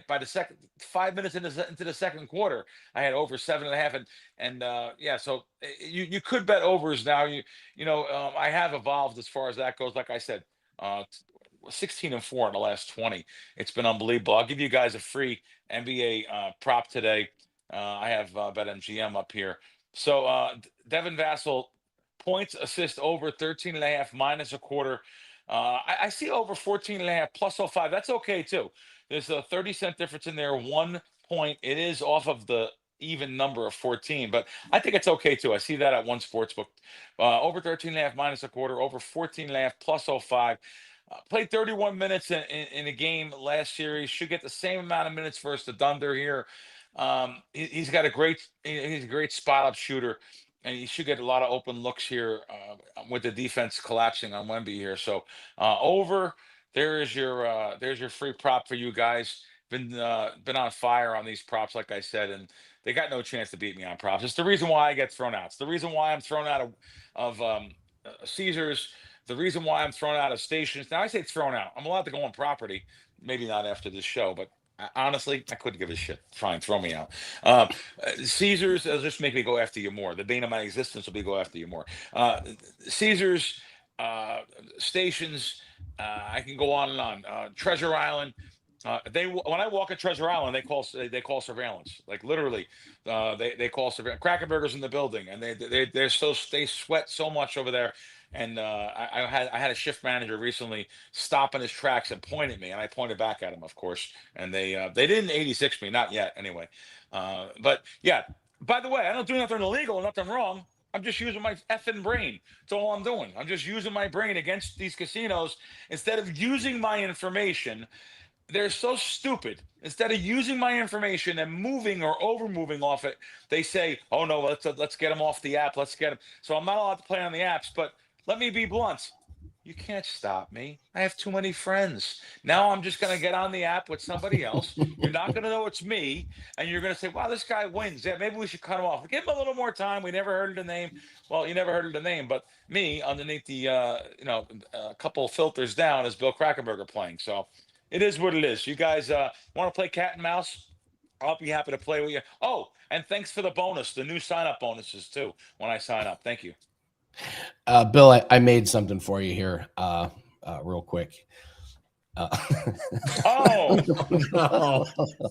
By the 5 minutes into the second quarter, I had over 7.5, and yeah. So you could bet overs now. I have evolved as far as that goes. Like I said, 16-4 in the last 20. It's been unbelievable. I'll give you guys a free NBA prop today. I have BetMGM up here. So Devin Vassell, points, assist over 13.5 minus a quarter. I see over 14.5 plus 05. That's okay too. There's a 30-cent difference in there. 1 point. It is off of the even number of 14, but I think it's okay too. I see that at one sports book. Over 13.5 minus a quarter. Over 14.5 plus 05. Played 31 minutes in a game last series. Should get the same amount of minutes versus the Thunder here. He's a great spot up shooter, and he should get a lot of open looks here with the defense collapsing on Wemby here. So over. There's your free prop for you guys. Been on fire on these props, like I said, and they got no chance to beat me on props. It's the reason why I get thrown out. It's the reason why I'm thrown out of Caesars. The reason why I'm thrown out of stations. Now I say thrown out. I'm allowed to go on property. Maybe not after this show, but honestly, I couldn't give a shit. Fine, throw me out. Caesars, it'll just make me go after you more. The bane of my existence will be go after you more. Caesars, stations. I can go on and on. Treasure Island. When I walk at Treasure Island, they call surveillance. Like literally, they call surveillance. Krackenberger's in the building, and they sweat so much over there. And I had a shift manager recently stop in his tracks and point at me, and I pointed back at him, of course. And they didn't 86 me, not yet, anyway. But yeah. By the way, I don't do nothing illegal, nothing wrong. I'm just using my effing brain. That's all I'm doing. I'm just using my brain against these casinos instead of using my information. They're so stupid. Instead of using my information and moving or over moving off it, they say, "Oh no, let's get them off the app. Let's get them." So I'm not allowed to play on the apps. But let me be blunt. You can't stop me. I have too many friends. Now I'm just going to get on the app with somebody else. You're not going to know it's me. And you're going to say, wow, this guy wins. Yeah, maybe we should cut him off. Give him a little more time. We never heard of the name. Well, you never heard of the name. But me, underneath the, a couple of filters down, is Bill Krackenberger playing. So it is what it is. You guys want to play cat and mouse? I'll be happy to play with you. Oh, and thanks for the bonus, the new sign-up bonuses, too, when I sign up. Thank you. Bill, I made something for you here real quick. Oh, No.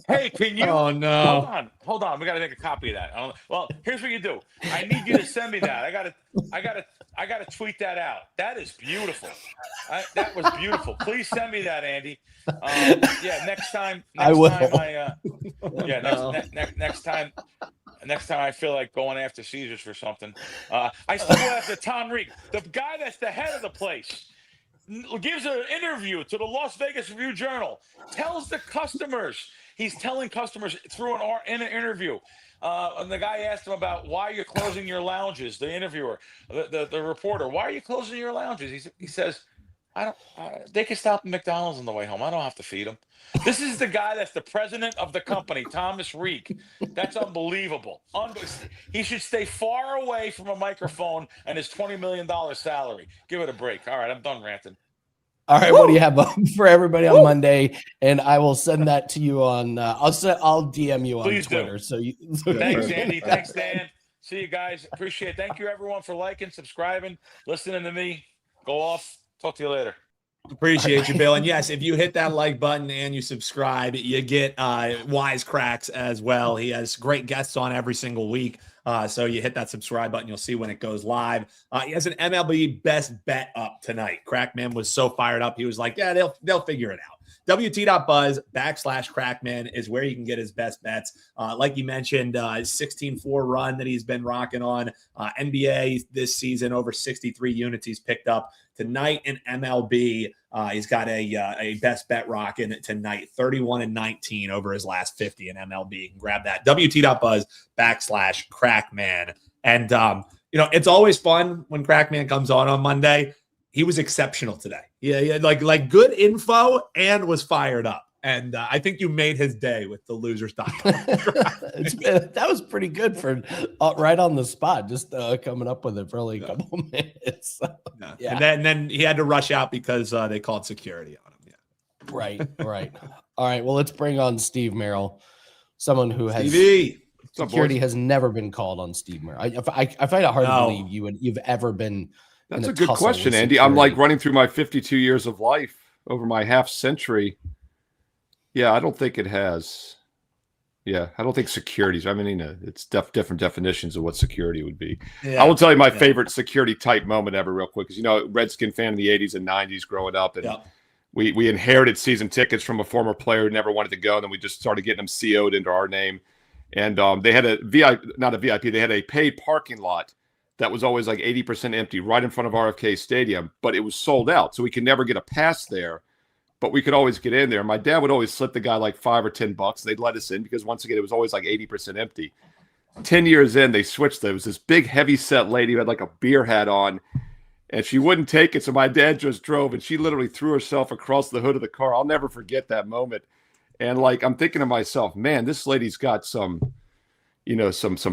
hey, can you? Oh, no. Hold on. We got to make a copy of that. Well, here's what you do. I need you to send me that. I gotta tweet that out. That is beautiful. That was beautiful. Please send me that, Andy. Yeah, next time. I will. Next time I feel like going after Caesars for something, I still go after Tom Reek, the guy that's the head of the place. Gives an interview to the Las Vegas Review-Journal, tells the customers, he's telling customers through in an interview. And the guy asked him about why you're closing your lounges, the interviewer, the reporter, why are you closing your lounges? He says, they can stop at McDonald's on the way home. I don't have to feed them. This is the guy that's the president of the company, Thomas Reek. That's unbelievable. He should stay far away from a microphone and his $20 million salary. Give it a break. All right, I'm done ranting. All right, what do you have for everybody on Monday? And I will send that to you on. I'll DM you on Please Twitter. Do. Thanks, Andy. Thanks, Dan. See you guys. Appreciate it. Thank you, everyone, for liking, subscribing, listening to me. Go off. Talk to you later. Appreciate you, Bill. And yes, if you hit that like button and you subscribe, you get Wisecracks as well. He has great guests on every single week. So you hit that subscribe button, you'll see when it goes live. He has an MLB best bet up tonight. Krackman was so fired up. He was like, yeah, they'll figure it out. WT.buzz/Krackman is where you can get his best bets. Like you mentioned, 16-4 run that he's been rocking on. NBA this season, over 63 units he's picked up. Tonight in MLB, he's got a best bet rocking tonight, 31-19 over his last 50 in MLB. You can grab that. WT.buzz/Krackman. And, it's always fun when Krackman comes on Monday. He was exceptional today. Yeah, like good info and was fired up. And I think you made his day with the losers.com. That was pretty good for right on the spot, just coming up with it for only a couple minutes. Yeah. And then he had to rush out because they called security on him. Yeah. Right. All right. Well, let's bring on Steve Merril, someone who has security has never been called on Steve Merril. I find it hard to believe you've ever been. That's a good question, Andy. I'm like running through my 52 years of life over my half century. Yeah, I don't think it has. Yeah, I don't think securities. I mean, it's different definitions of what security would be. Yeah, I will tell you my favorite security type moment ever real quick. Because, Redskin fan in the 80s and 90s growing up. And we inherited season tickets from a former player who never wanted to go. And then we just started getting them CO'd into our name. And they had they had a paid parking lot that was always like 80% empty right in front of RFK Stadium, but it was sold out. So we could never get a pass there, but we could always get in there. My dad would always slip the guy like $5 or $10. They'd let us in because once again, it was always like 80% empty. 10 years in, they switched. There was this big heavy set lady who had like a beer hat on and she wouldn't take it. So my dad just drove and she literally threw herself across the hood of the car. I'll never forget that moment. And like, I'm thinking to myself, man, this lady's got some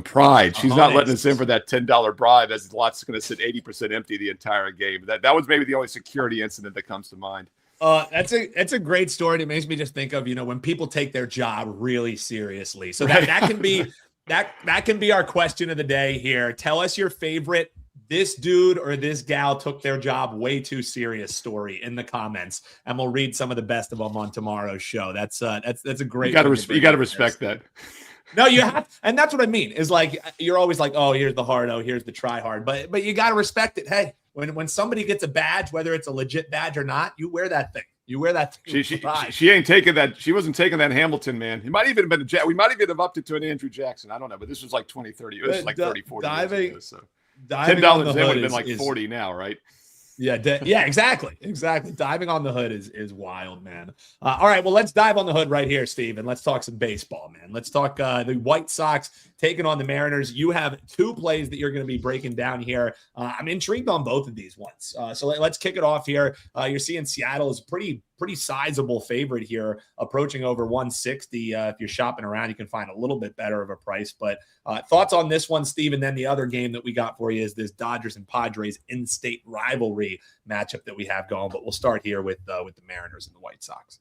pride. She's not letting us in for that $10 bribe as the lot's going to sit 80% empty the entire game. That was maybe the only security incident that comes to mind. That's a great story. It makes me just think of, when people take their job really seriously. So that can be that can be our question of the day here. Tell us your favorite this dude or this gal took their job way too serious story in the comments, and we'll read some of the best of them on tomorrow's show. That's a great. You got to respect that. No, you have, and that's what I mean. Is like you're always like, oh, here's the hard, oh, here's the try hard, but you got to respect it. Hey, when somebody gets a badge, whether it's a legit badge or not, you wear that thing. You wear that thing. She ain't taking that. She wasn't taking that Hamilton, man. It might even have been we might even have upped it to an Andrew Jackson. I don't know, but this was like 20, 30. It was like 30, 40 years ago, so. diving on the $10 in would hood have been like is 40 now, right? Yeah, exactly. Diving on the hood is wild, man. All right, well, let's dive on the hood right here, Steve, and let's talk some baseball, man. Let's talk the White Sox taking on the Mariners. You have two plays that you're going to be breaking down here. I'm intrigued on both of these ones. So let's kick it off here. You're seeing Seattle is pretty sizable favorite here, approaching over 160. If you're shopping around, you can find a little bit better of a price. But thoughts on this one, Steve? And then the other game that we got for you is this Dodgers and Padres in-state rivalry matchup that we have going. But we'll start here with the Mariners and the White Sox.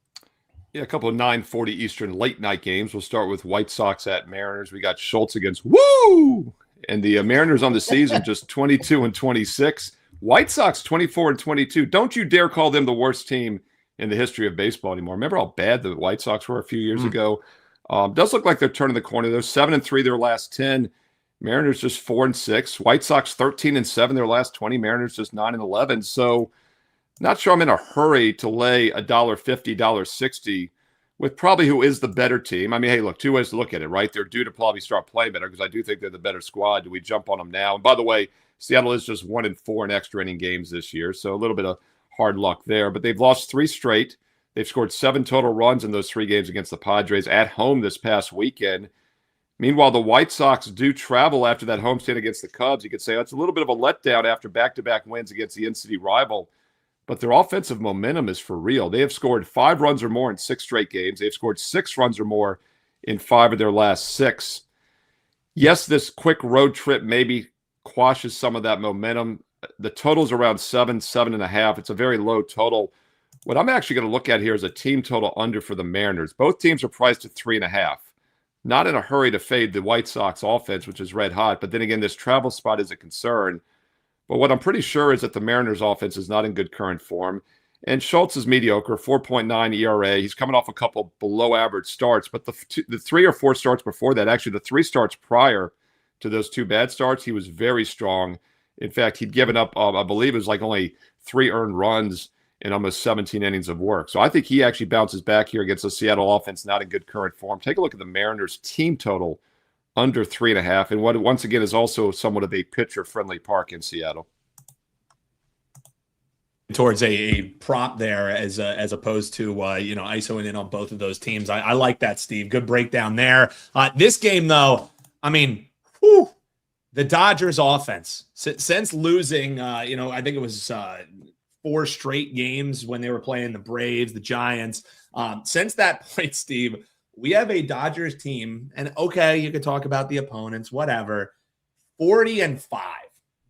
Yeah, a couple of 9:40 Eastern late night games. We'll start with White Sox at Mariners. We got Schultz against Woo! And the Mariners on the season just 22-26. White Sox 24-22. Don't you dare call them the worst team in the history of baseball anymore. Remember how bad the White Sox were a few years ago? Does look like they're turning the corner. They're 7-3 their last 10. Mariners just 4-6. White Sox 13-7 their last 20. Mariners just 9-11. So not sure I'm in a hurry to lay $1.50, $1.60 with probably who is the better team. I mean, hey, look, two ways to look at it, right? They're due to probably start playing better because I do think they're the better squad. Do we jump on them now? And by the way, Seattle is just 1-4 in extra inning games this year, so a little bit of hard luck there. But they've lost 3 straight. They've scored 7 total runs in those 3 games against the Padres at home this past weekend. Meanwhile, the White Sox do travel after that homestand against the Cubs. You could say that's a little bit of a letdown after back-to-back wins against the in-city rival. But their offensive momentum is for real. They have scored 5 runs or more in 6 straight games. They've scored 6 runs or more in 5 of their last 6. Yes, this quick road trip maybe quashes some of that momentum. The total's around 7.5. It's a very low total. What I'm actually going to look at here is a team total under for the Mariners. Both teams are priced at 3.5. Not in a hurry to fade the White Sox offense, which is red hot. But then again, this travel spot is a concern. But what I'm pretty sure is that the Mariners offense is not in good current form. And Schultz is mediocre, 4.9 ERA. He's coming off a couple below average starts. But the 3 or 4 starts before that, actually the 3 starts prior to those 2 bad starts, he was very strong. In fact, he'd given up, I believe it was like only 3 earned runs in almost 17 innings of work. So I think he actually bounces back here against the Seattle offense, not in good current form. Take a look at the Mariners team total under 3.5, and what once again is also somewhat of a pitcher-friendly park in Seattle. Towards a prop there as opposed to ISOing in on both of those teams. I like that, Steve. Good breakdown there. This game, though, I mean, the Dodgers offense since losing, I think it was 4 straight games when they were playing the Braves, the Giants. Since that point, Steve, we have a Dodgers team, and okay, you could talk about the opponents, whatever. 40-5,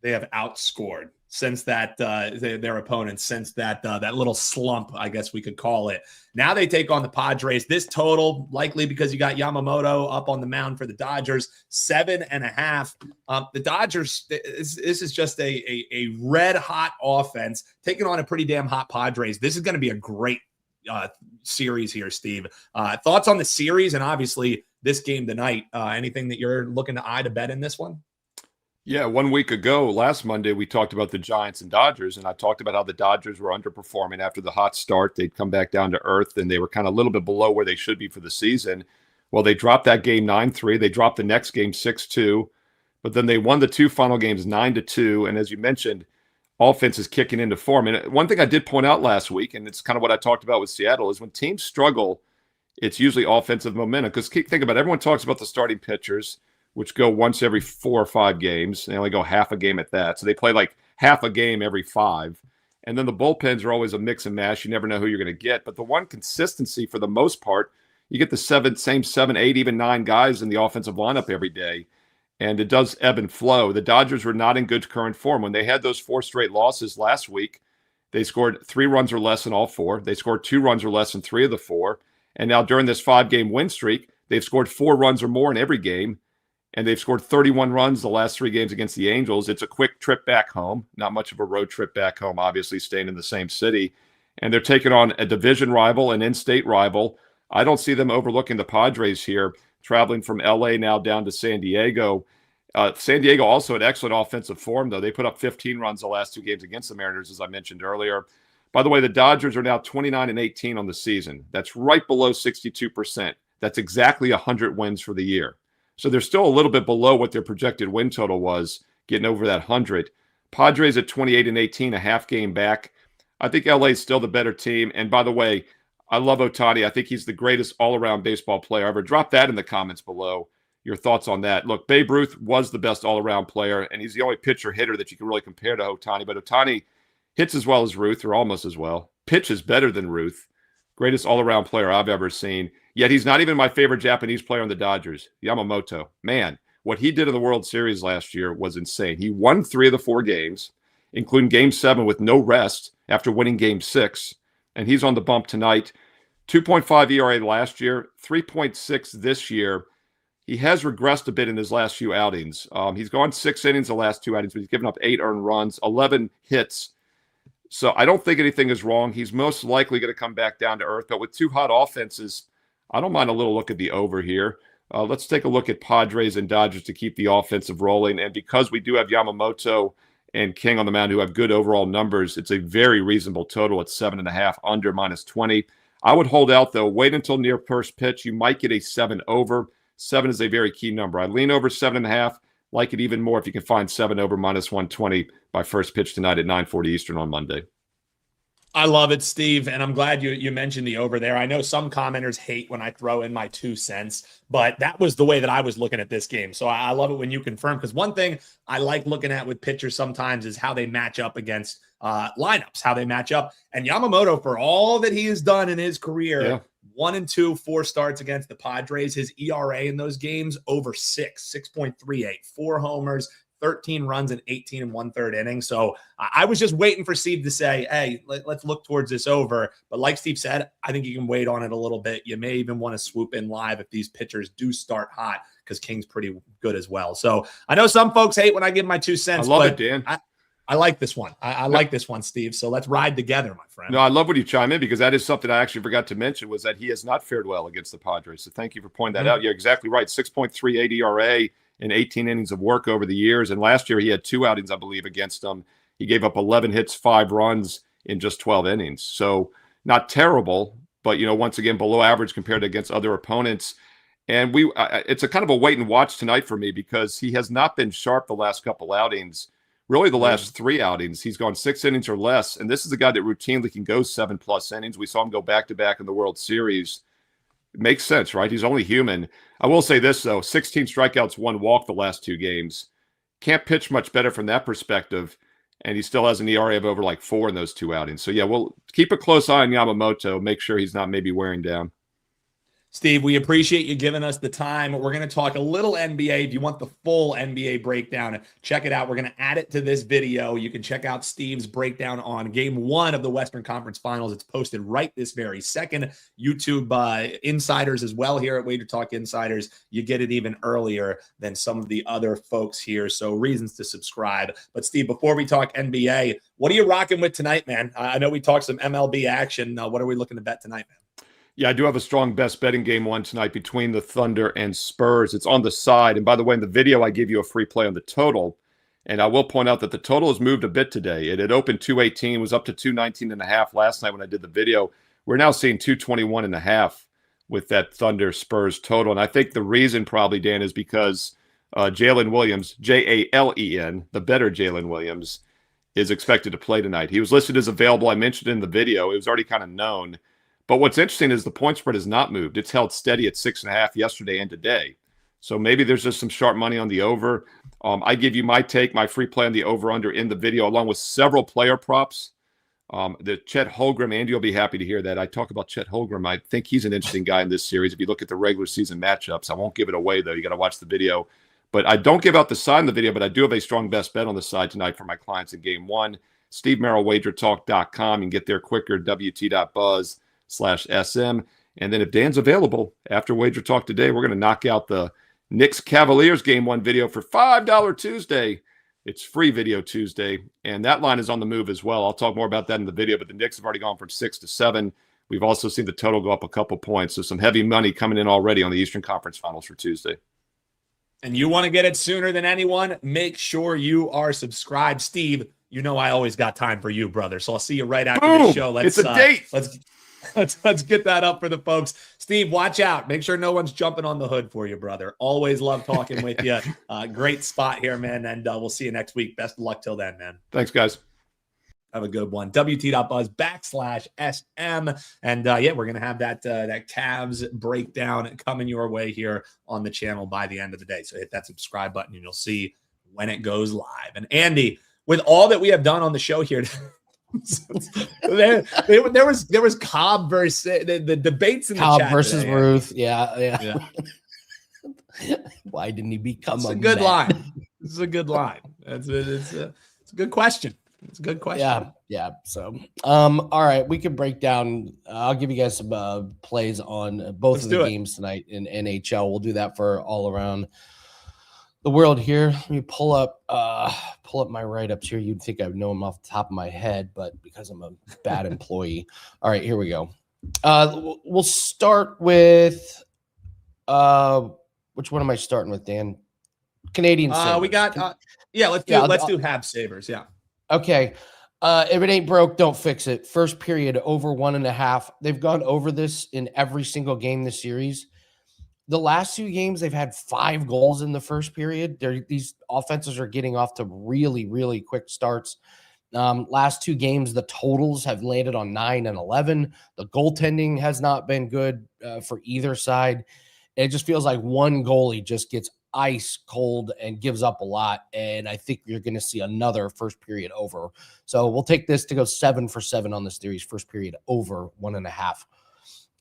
they have outscored since that their opponents since that little slump, I guess we could call it. Now they take on the Padres. This total, likely because you got Yamamoto up on the mound for the Dodgers, 7.5. The Dodgers, this is just a red hot offense taking on a pretty damn hot Padres. This is going to be a great series here, Steve. Thoughts on the series and obviously this game tonight? Anything that you're looking to eye to bet in this one? Yeah, 1 week ago, last Monday, we talked about the Giants and Dodgers, and I talked about how the Dodgers were underperforming after the hot start. They'd come back down to earth, and they were kind of a little bit below where they should be for the season. Well, they dropped that game 9-3. They dropped the next game 6-2, but then they won the 2 final games 9-2, and as you mentioned, offense is kicking into form. And one thing I did point out last week, and it's kind of what I talked about with Seattle, is when teams struggle, it's usually offensive momentum. Because think about it, everyone talks about the starting pitchers, which go once every 4 or 5 games. They only go half a game at that. So they play like half a game every 5. And then the bullpens are always a mix and mash. You never know who you're going to get. But the one consistency for the most part, you get the same 7, 8, even 9 guys in the offensive lineup every day. And it does ebb and flow. The Dodgers were not in good current form. When they had those 4 straight losses last week, they scored 3 runs or less in all 4. They scored 2 runs or less in 3 of the 4. And now during this 5-game win streak, they've scored 4 runs or more in every game. And they've scored 31 runs the last 3 games against the Angels. It's a quick trip back home. Not much of a road trip back home, obviously staying in the same city. And they're taking on a division rival, an in-state rival. I don't see them overlooking the Padres here, traveling from L.A. now down to San Diego. San Diego also had excellent offensive form, though. They put up 15 runs the last 2 games against the Mariners, as I mentioned earlier. By the way, the Dodgers are now 29-18 on the season. That's right below 62%. That's exactly 100 wins for the year. So they're still a little bit below what their projected win total was getting over that 100. Padres at 28-18, a half game back. I think LA is still the better team. And by the way, I love Ohtani. I think he's the greatest all-around baseball player ever. Drop that in the comments below. Your thoughts on that. Look, Babe Ruth was the best all-around player, and he's the only pitcher hitter that you can really compare to Ohtani. But Ohtani hits as well as Ruth, or almost as well. Pitches better than Ruth. Greatest all-around player I've ever seen. Yet he's not even my favorite Japanese player on the Dodgers, Yamamoto. Man, what he did in the World Series last year was insane. He won 3 of the 4 games, including Game 7 with no rest after winning Game 6. And he's on the bump tonight. 2.5 ERA last year, 3.6 this year. He has regressed a bit in his last few outings. He's gone 6 innings the last 2 outings, but he's given up 8 earned runs, 11 hits. So I don't think anything is wrong. He's most likely going to come back down to earth. But with 2 hot offenses, I don't mind a little look at the over here. Let's take a look at Padres and Dodgers to keep the offensive rolling. And because we do have Yamamoto and King on the mound who have good overall numbers, it's a very reasonable total at 7.5 under -20. I would hold out, though. Wait until near first pitch. You might get a 7 over. 7 is a very key number. I lean over 7.5. Like it even more if you can find 7 over -120 by first pitch tonight at 9:40 Eastern on Monday. I love it, Steve, and I'm glad you mentioned the over there. I know some commenters hate when I throw in my 2 cents, but that was the way that I was looking at this game. So I love it when you confirm, because one thing I like looking at with pitchers sometimes is how they match up against lineups, how they match up. And Yamamoto, for all that he has done in his career, 1 and 2, 4 starts against the Padres. His ERA in those games over 6.38, 4 homers, 13 runs in 18 and 1/3 innings. So I was just waiting for Steve to say, hey, let's look towards this over. But like Steve said, I think you can wait on it a little bit. You may even want to swoop in live if these pitchers do start hot, because King's pretty good as well. So I know some folks hate when I give my 2 cents. I love it, Dan. I like this one. I like this one, Steve. So let's ride together, my friend. No, I love when you chime in, because that is something I actually forgot to mention, was that he has not fared well against the Padres. So thank you for pointing that out. You're exactly right. 6.38 ERA in 18 innings of work over the years. And last year he had 2 outings, I believe, against them. He gave up 11 hits, 5 runs in just 12 innings. So not terrible, but, once again, below average compared to against other opponents. And it's a kind of a wait and watch tonight for me, because he has not been sharp the last couple outings. Really, the last 3 outings, he's gone 6 innings or less. And this is a guy that routinely can go 7+ innings. We saw him go back-to-back in the World Series. It makes sense, right? He's only human. I will say this, though. 16 strikeouts, 1 walk the last 2 games. Can't pitch much better from that perspective. And he still has an ERA of over 4 in those 2 outings. So, yeah, we'll keep a close eye on Yamamoto. Make sure he's not maybe wearing down. Steve, we appreciate you giving us the time. We're going to talk a little NBA. If you want the full NBA breakdown, check it out. We're going to add it to this video. You can check out Steve's breakdown on Game 1 of the Western Conference Finals. It's posted right this very second. YouTube insiders as well here at WagerTalk Insiders. You get it even earlier than some of the other folks here. So reasons to subscribe. But Steve, before we talk NBA, what are you rocking with tonight, man? I know we talked some MLB action. What are we looking to bet tonight, man? Yeah, I do have a strong best bet in Game 1 tonight between the Thunder and Spurs. It's on the side. And by the way, in the video, I give you a free play on the total. And I will point out that the total has moved a bit today. It had opened 218, was up to 219.5 last night when I did the video. We're now seeing 221.5 with that Thunder Spurs total. And I think the reason probably, Dan, is because Jalen Williams, Jalen, the better Jalen Williams, is expected to play tonight. He was listed as available. I mentioned in the video. It was already kind of known. But what's interesting is the point spread has not moved. It's held steady at 6.5 yesterday and today. So maybe there's just some sharp money on the over. I give you my take, my free play on the over-under in the video, along with several player props. The Chet Holmgren, Andy will be happy to hear that. I talk about Chet Holmgren. I think he's an interesting guy in this series. If you look at the regular season matchups, I won't give it away, though. You got to watch the video. But I don't give out the side in the video, but I do have a strong best bet on the side tonight for my clients in Game 1. Steve Merril, WagerTalk.com. You can get there quicker, wt.buzz/SM. And then if Dan's available after Wager Talk today, we're going to knock out the Knicks Cavaliers Game 1 video for $5 Tuesday. It's free video Tuesday, and that line is on the move as well. I'll talk more about that in the video, but the Knicks have already gone from 6 to 7. We've also seen the total go up a couple points, so some heavy money coming in already on the Eastern Conference Finals for Tuesday. And you want to get it sooner than anyone, make sure you are subscribed. Steve, you know I always got time for you, brother, so I'll see you right after the show. It's a date. Let's get that up for the folks. Steve, watch out. Make sure no one's jumping on the hood for you, brother. Always love talking with you. Great spot here, man. And we'll see you next week. Best of luck till then, man. Thanks, guys. Have a good one. WT.buzz/SM. And yeah, we're going to have that Cavs breakdown coming your way here on the channel by the end of the day. So hit that subscribe button and you'll see when it goes live. And Andy, with all that we have done on the show here, there was Cobb versus the debates in Cobb the chat versus today, Ruth. Yeah. Why didn't he become It's a a good man? line. This is a good line. It's a good question. It's a good question. Yeah. So, all right, we can break down. I'll give you guys some plays on both Let's of the do it. games tonight in NHL. We'll do that for all around the world here. Let me pull up my write-ups here. You'd think I would know them off the top of my head, but because I'm a bad employee. All right, here we go. We'll start with which one am I starting with, Dan? Canadian Sabres. We got let's do Habs Sabres. Yeah. Okay. If it ain't broke, don't fix it. First period over 1.5. They've gone over this in every single game this series. The last 2 games, they've had 5 goals in the first period. These offenses are getting off to really, really quick starts. Last 2 games, the totals have landed on 9 and 11. The goaltending has not been good for either side. It just feels like one goalie just gets ice cold and gives up a lot. And I think you're going to see another first period over. So we'll take this to go 7 for 7 on the series, first period over 1.5.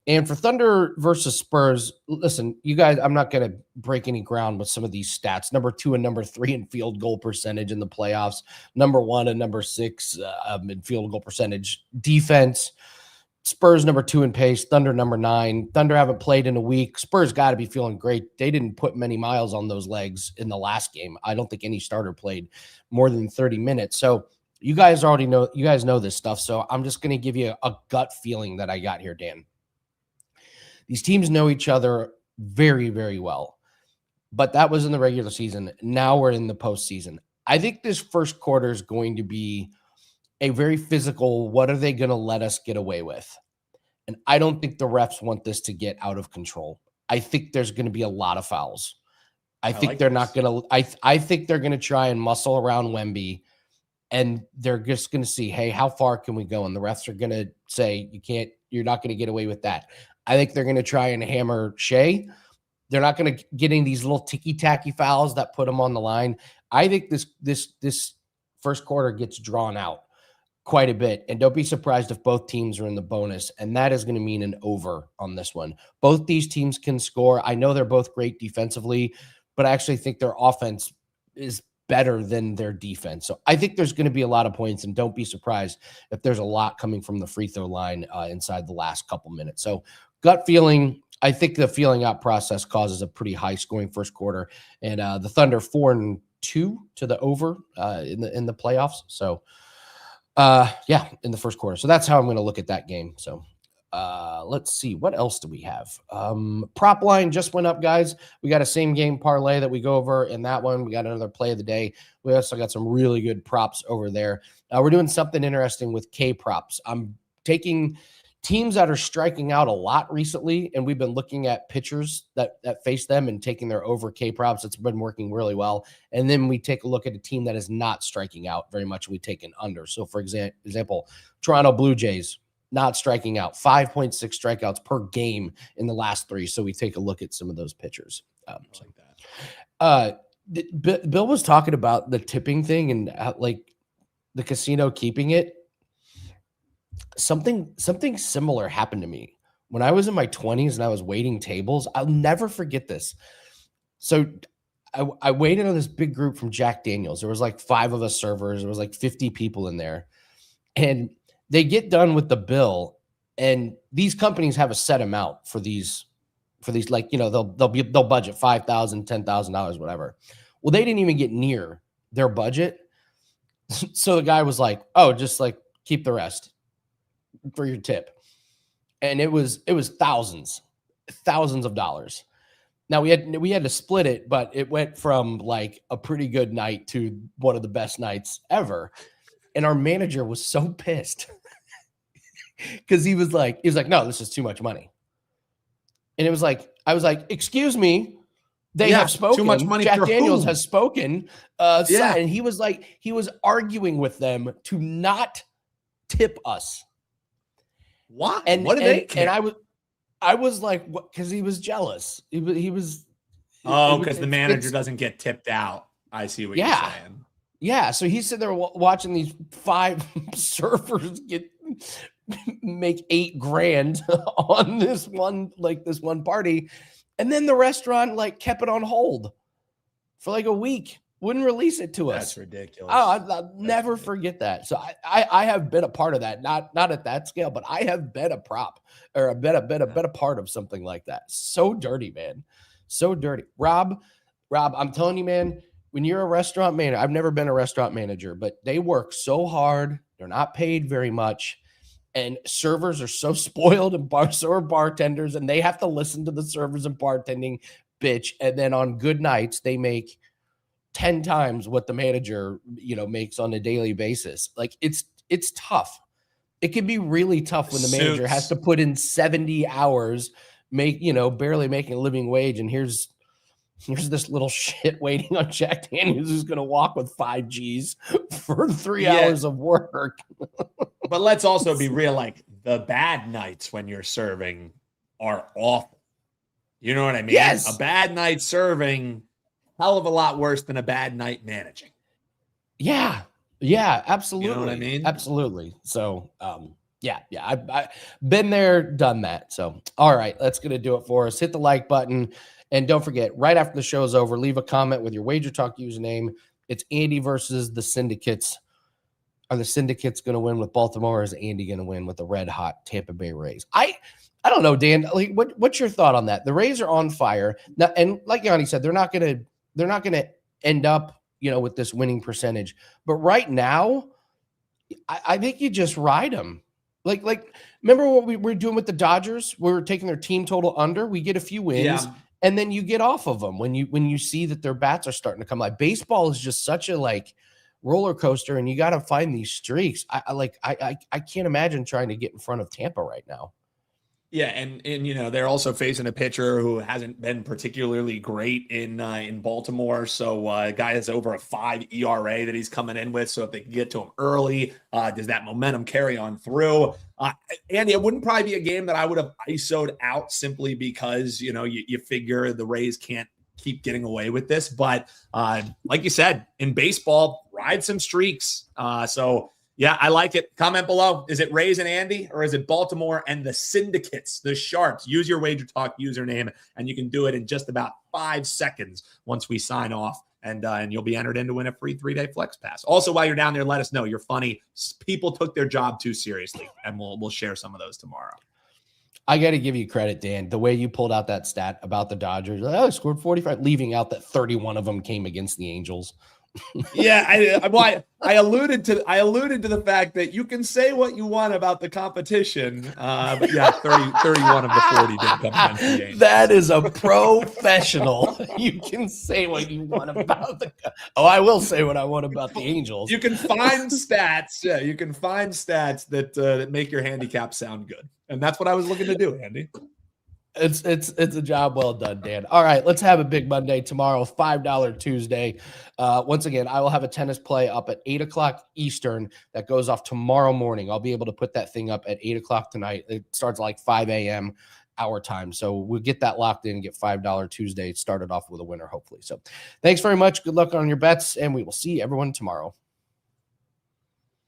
And for Thunder versus Spurs, listen, you guys, I'm not going to break any ground with some of these stats. Number 2 and number 3 in field goal percentage in the playoffs. Number 1 and number 6 in field goal percentage. Defense, Spurs number 2 in pace. Thunder number 9. Thunder haven't played in a week. Spurs got to be feeling great. They didn't put many miles on those legs in the last game. I don't think any starter played more than 30 minutes. So you guys already know, you guys know this stuff. So I'm just going to give you a gut feeling that I got here, Dan. These teams know each other very, very well, but that was in the regular season. Now we're in the postseason. I think this first quarter is going to be a very physical, what are they going to let us get away with? And I don't think the refs want this to get out of control. I think there's going to be a lot of fouls. I think they're not going to, I think they're going to try and muscle around Wemby, and they're just going to see, hey, how far can we go? And the refs are going to say, you're not going to get away with that. I think they're going to try and hammer Shea. They're not going to get in these little ticky-tacky fouls that put them on the line. I think this first quarter gets drawn out quite a bit. And don't be surprised if both teams are in the bonus. And that is going to mean an over on this one. Both these teams can score. I know they're both great defensively, but I actually think their offense is better than their defense. So I think there's going to be a lot of points, and don't be surprised if there's a lot coming from the free throw line inside the last couple minutes. So gut feeling, I think the feeling out process causes a pretty high scoring first quarter, and the Thunder 4-2 to the over in the playoffs. So in the first quarter. So that's how I'm going to look at that game. So let's see, what else do we have? Prop line just went up, guys. We got a same game parlay that we go over in that one. We got another play of the day. We also got some really good props over there. We're doing something interesting with K props. I'm taking teams that are striking out a lot recently, and we've been looking at pitchers that face them and taking their over K props. It's been working really well. And then we take a look at a team that is not striking out very much. We take an under. So for example, Toronto Blue Jays, not striking out, 5.6 strikeouts per game in the last 3. So we take a look at some of those pitchers. Bill was talking about the tipping thing and like the casino keeping it. Something similar happened to me when I was in my 20s and I was waiting tables. I'll never forget this. So I waited on this big group from Jack Daniels. There was like 5 of us servers. There was like 50 people in there, and they get done with the bill, and these companies have a set amount for these, like, you know, they'll budget $5,000, $10,000, whatever. Well, they didn't even get near their budget. So the guy was like, oh, just like keep the rest for your tip. And it was thousands of dollars. Now we had to split it, but it went from like a pretty good night to one of the best nights ever. And our manager was so pissed. because he was like, no, this is too much money. And it was like, I was like, excuse me, they have spoken. Too much money. Jack for Daniels who? has spoken. And he was like, he was arguing with them to not tip us. What? And what did they care? And I was like, what? Because he was jealous. He was. Oh, because the manager doesn't get tipped out. I see what you're saying. Yeah. So he's sitting there watching these 5 surfers make $8,000 on this one party. And then the restaurant kept it on hold for a week. Wouldn't release it to us. That's ridiculous. Oh, I'll never forget that. So I have been a part of that. Not at that scale, but I have been a prop or a part of something like that. So dirty, man. So dirty. Rob, I'm telling you, man, when you're a restaurant manager, I've never been a restaurant manager, but they work so hard. They're not paid very much. And servers are so spoiled, and so are bartenders, and they have to listen to the servers and bartending bitch. And then on good nights, they make 10 times what the manager, makes on a daily basis. It's tough. It can be really tough when the manager has to put in 70 hours, barely making a living wage. And here's this little shit waiting on Jack Daniels who's going to walk with 5 G's for 3 hours of work. But let's also be real. The bad nights when you're serving are awful. You know what I mean? Yes. A bad night serving, hell of a lot worse than a bad night managing. Yeah, absolutely. You know what I mean? Absolutely. So, I've been there, done that. So, all right, that's going to do it for us. Hit the like button. And don't forget, right after the show is over, leave a comment with your WagerTalk username. It's Andy versus the Syndicates. Are the Syndicates going to win with Baltimore, or is Andy going to win with the red-hot Tampa Bay Rays? I don't know, Dan. What's your thought on that? The Rays are on fire now, and like Gianni said, they're not going to end up, with this winning percentage. But right now, I think you just ride them. Remember what we were doing with the Dodgers? We were taking their team total under. We get a few wins, and then you get off of them when you see that their bats are starting to come. Baseball is just such a roller coaster, and you got to find these streaks. I can't imagine trying to get in front of Tampa right now. Yeah, and they're also facing a pitcher who hasn't been particularly great in Baltimore. So a guy has over a 5 ERA that he's coming in with. So if they can get to him early, does that momentum carry on through? Andy, it wouldn't probably be a game that I would have ISO'd out simply because you figure the Rays can't keep getting away with this. But like you said, in baseball, ride some streaks. Yeah, I like it. Comment below. Is it Rays and Andy, or is it Baltimore and the Syndicates, the Sharps? Use your WagerTalk username, and you can do it in just about 5 seconds once we sign off, and you'll be entered in to win a free 3-day flex pass. Also, while you're down there, let us know. You're funny. People took their job too seriously, and we'll share some of those tomorrow. I got to give you credit, Dan. The way you pulled out that stat about the Dodgers, I scored 45, leaving out that 31 of them came against the Angels. Yeah, I alluded to the fact that you can say what you want about the competition, but yeah, 31 of the 40 didn't come against the Angels. That is a professional. You can say what you want about I will say what I want about the Angels. You can find stats. Yeah, you can find stats that make your handicap sound good, and that's what I was looking to do, Andy. It's a job well done, Dan. All right, let's have a big Monday tomorrow, $5 Tuesday. Once again, I will have a tennis play up at 8 o'clock Eastern that goes off tomorrow morning. I'll be able to put that thing up at 8 o'clock tonight. It starts at 5 a.m. our time. So we'll get that locked in and get $5 Tuesday started off with a winner, hopefully. So thanks very much. Good luck on your bets, and we will see everyone tomorrow.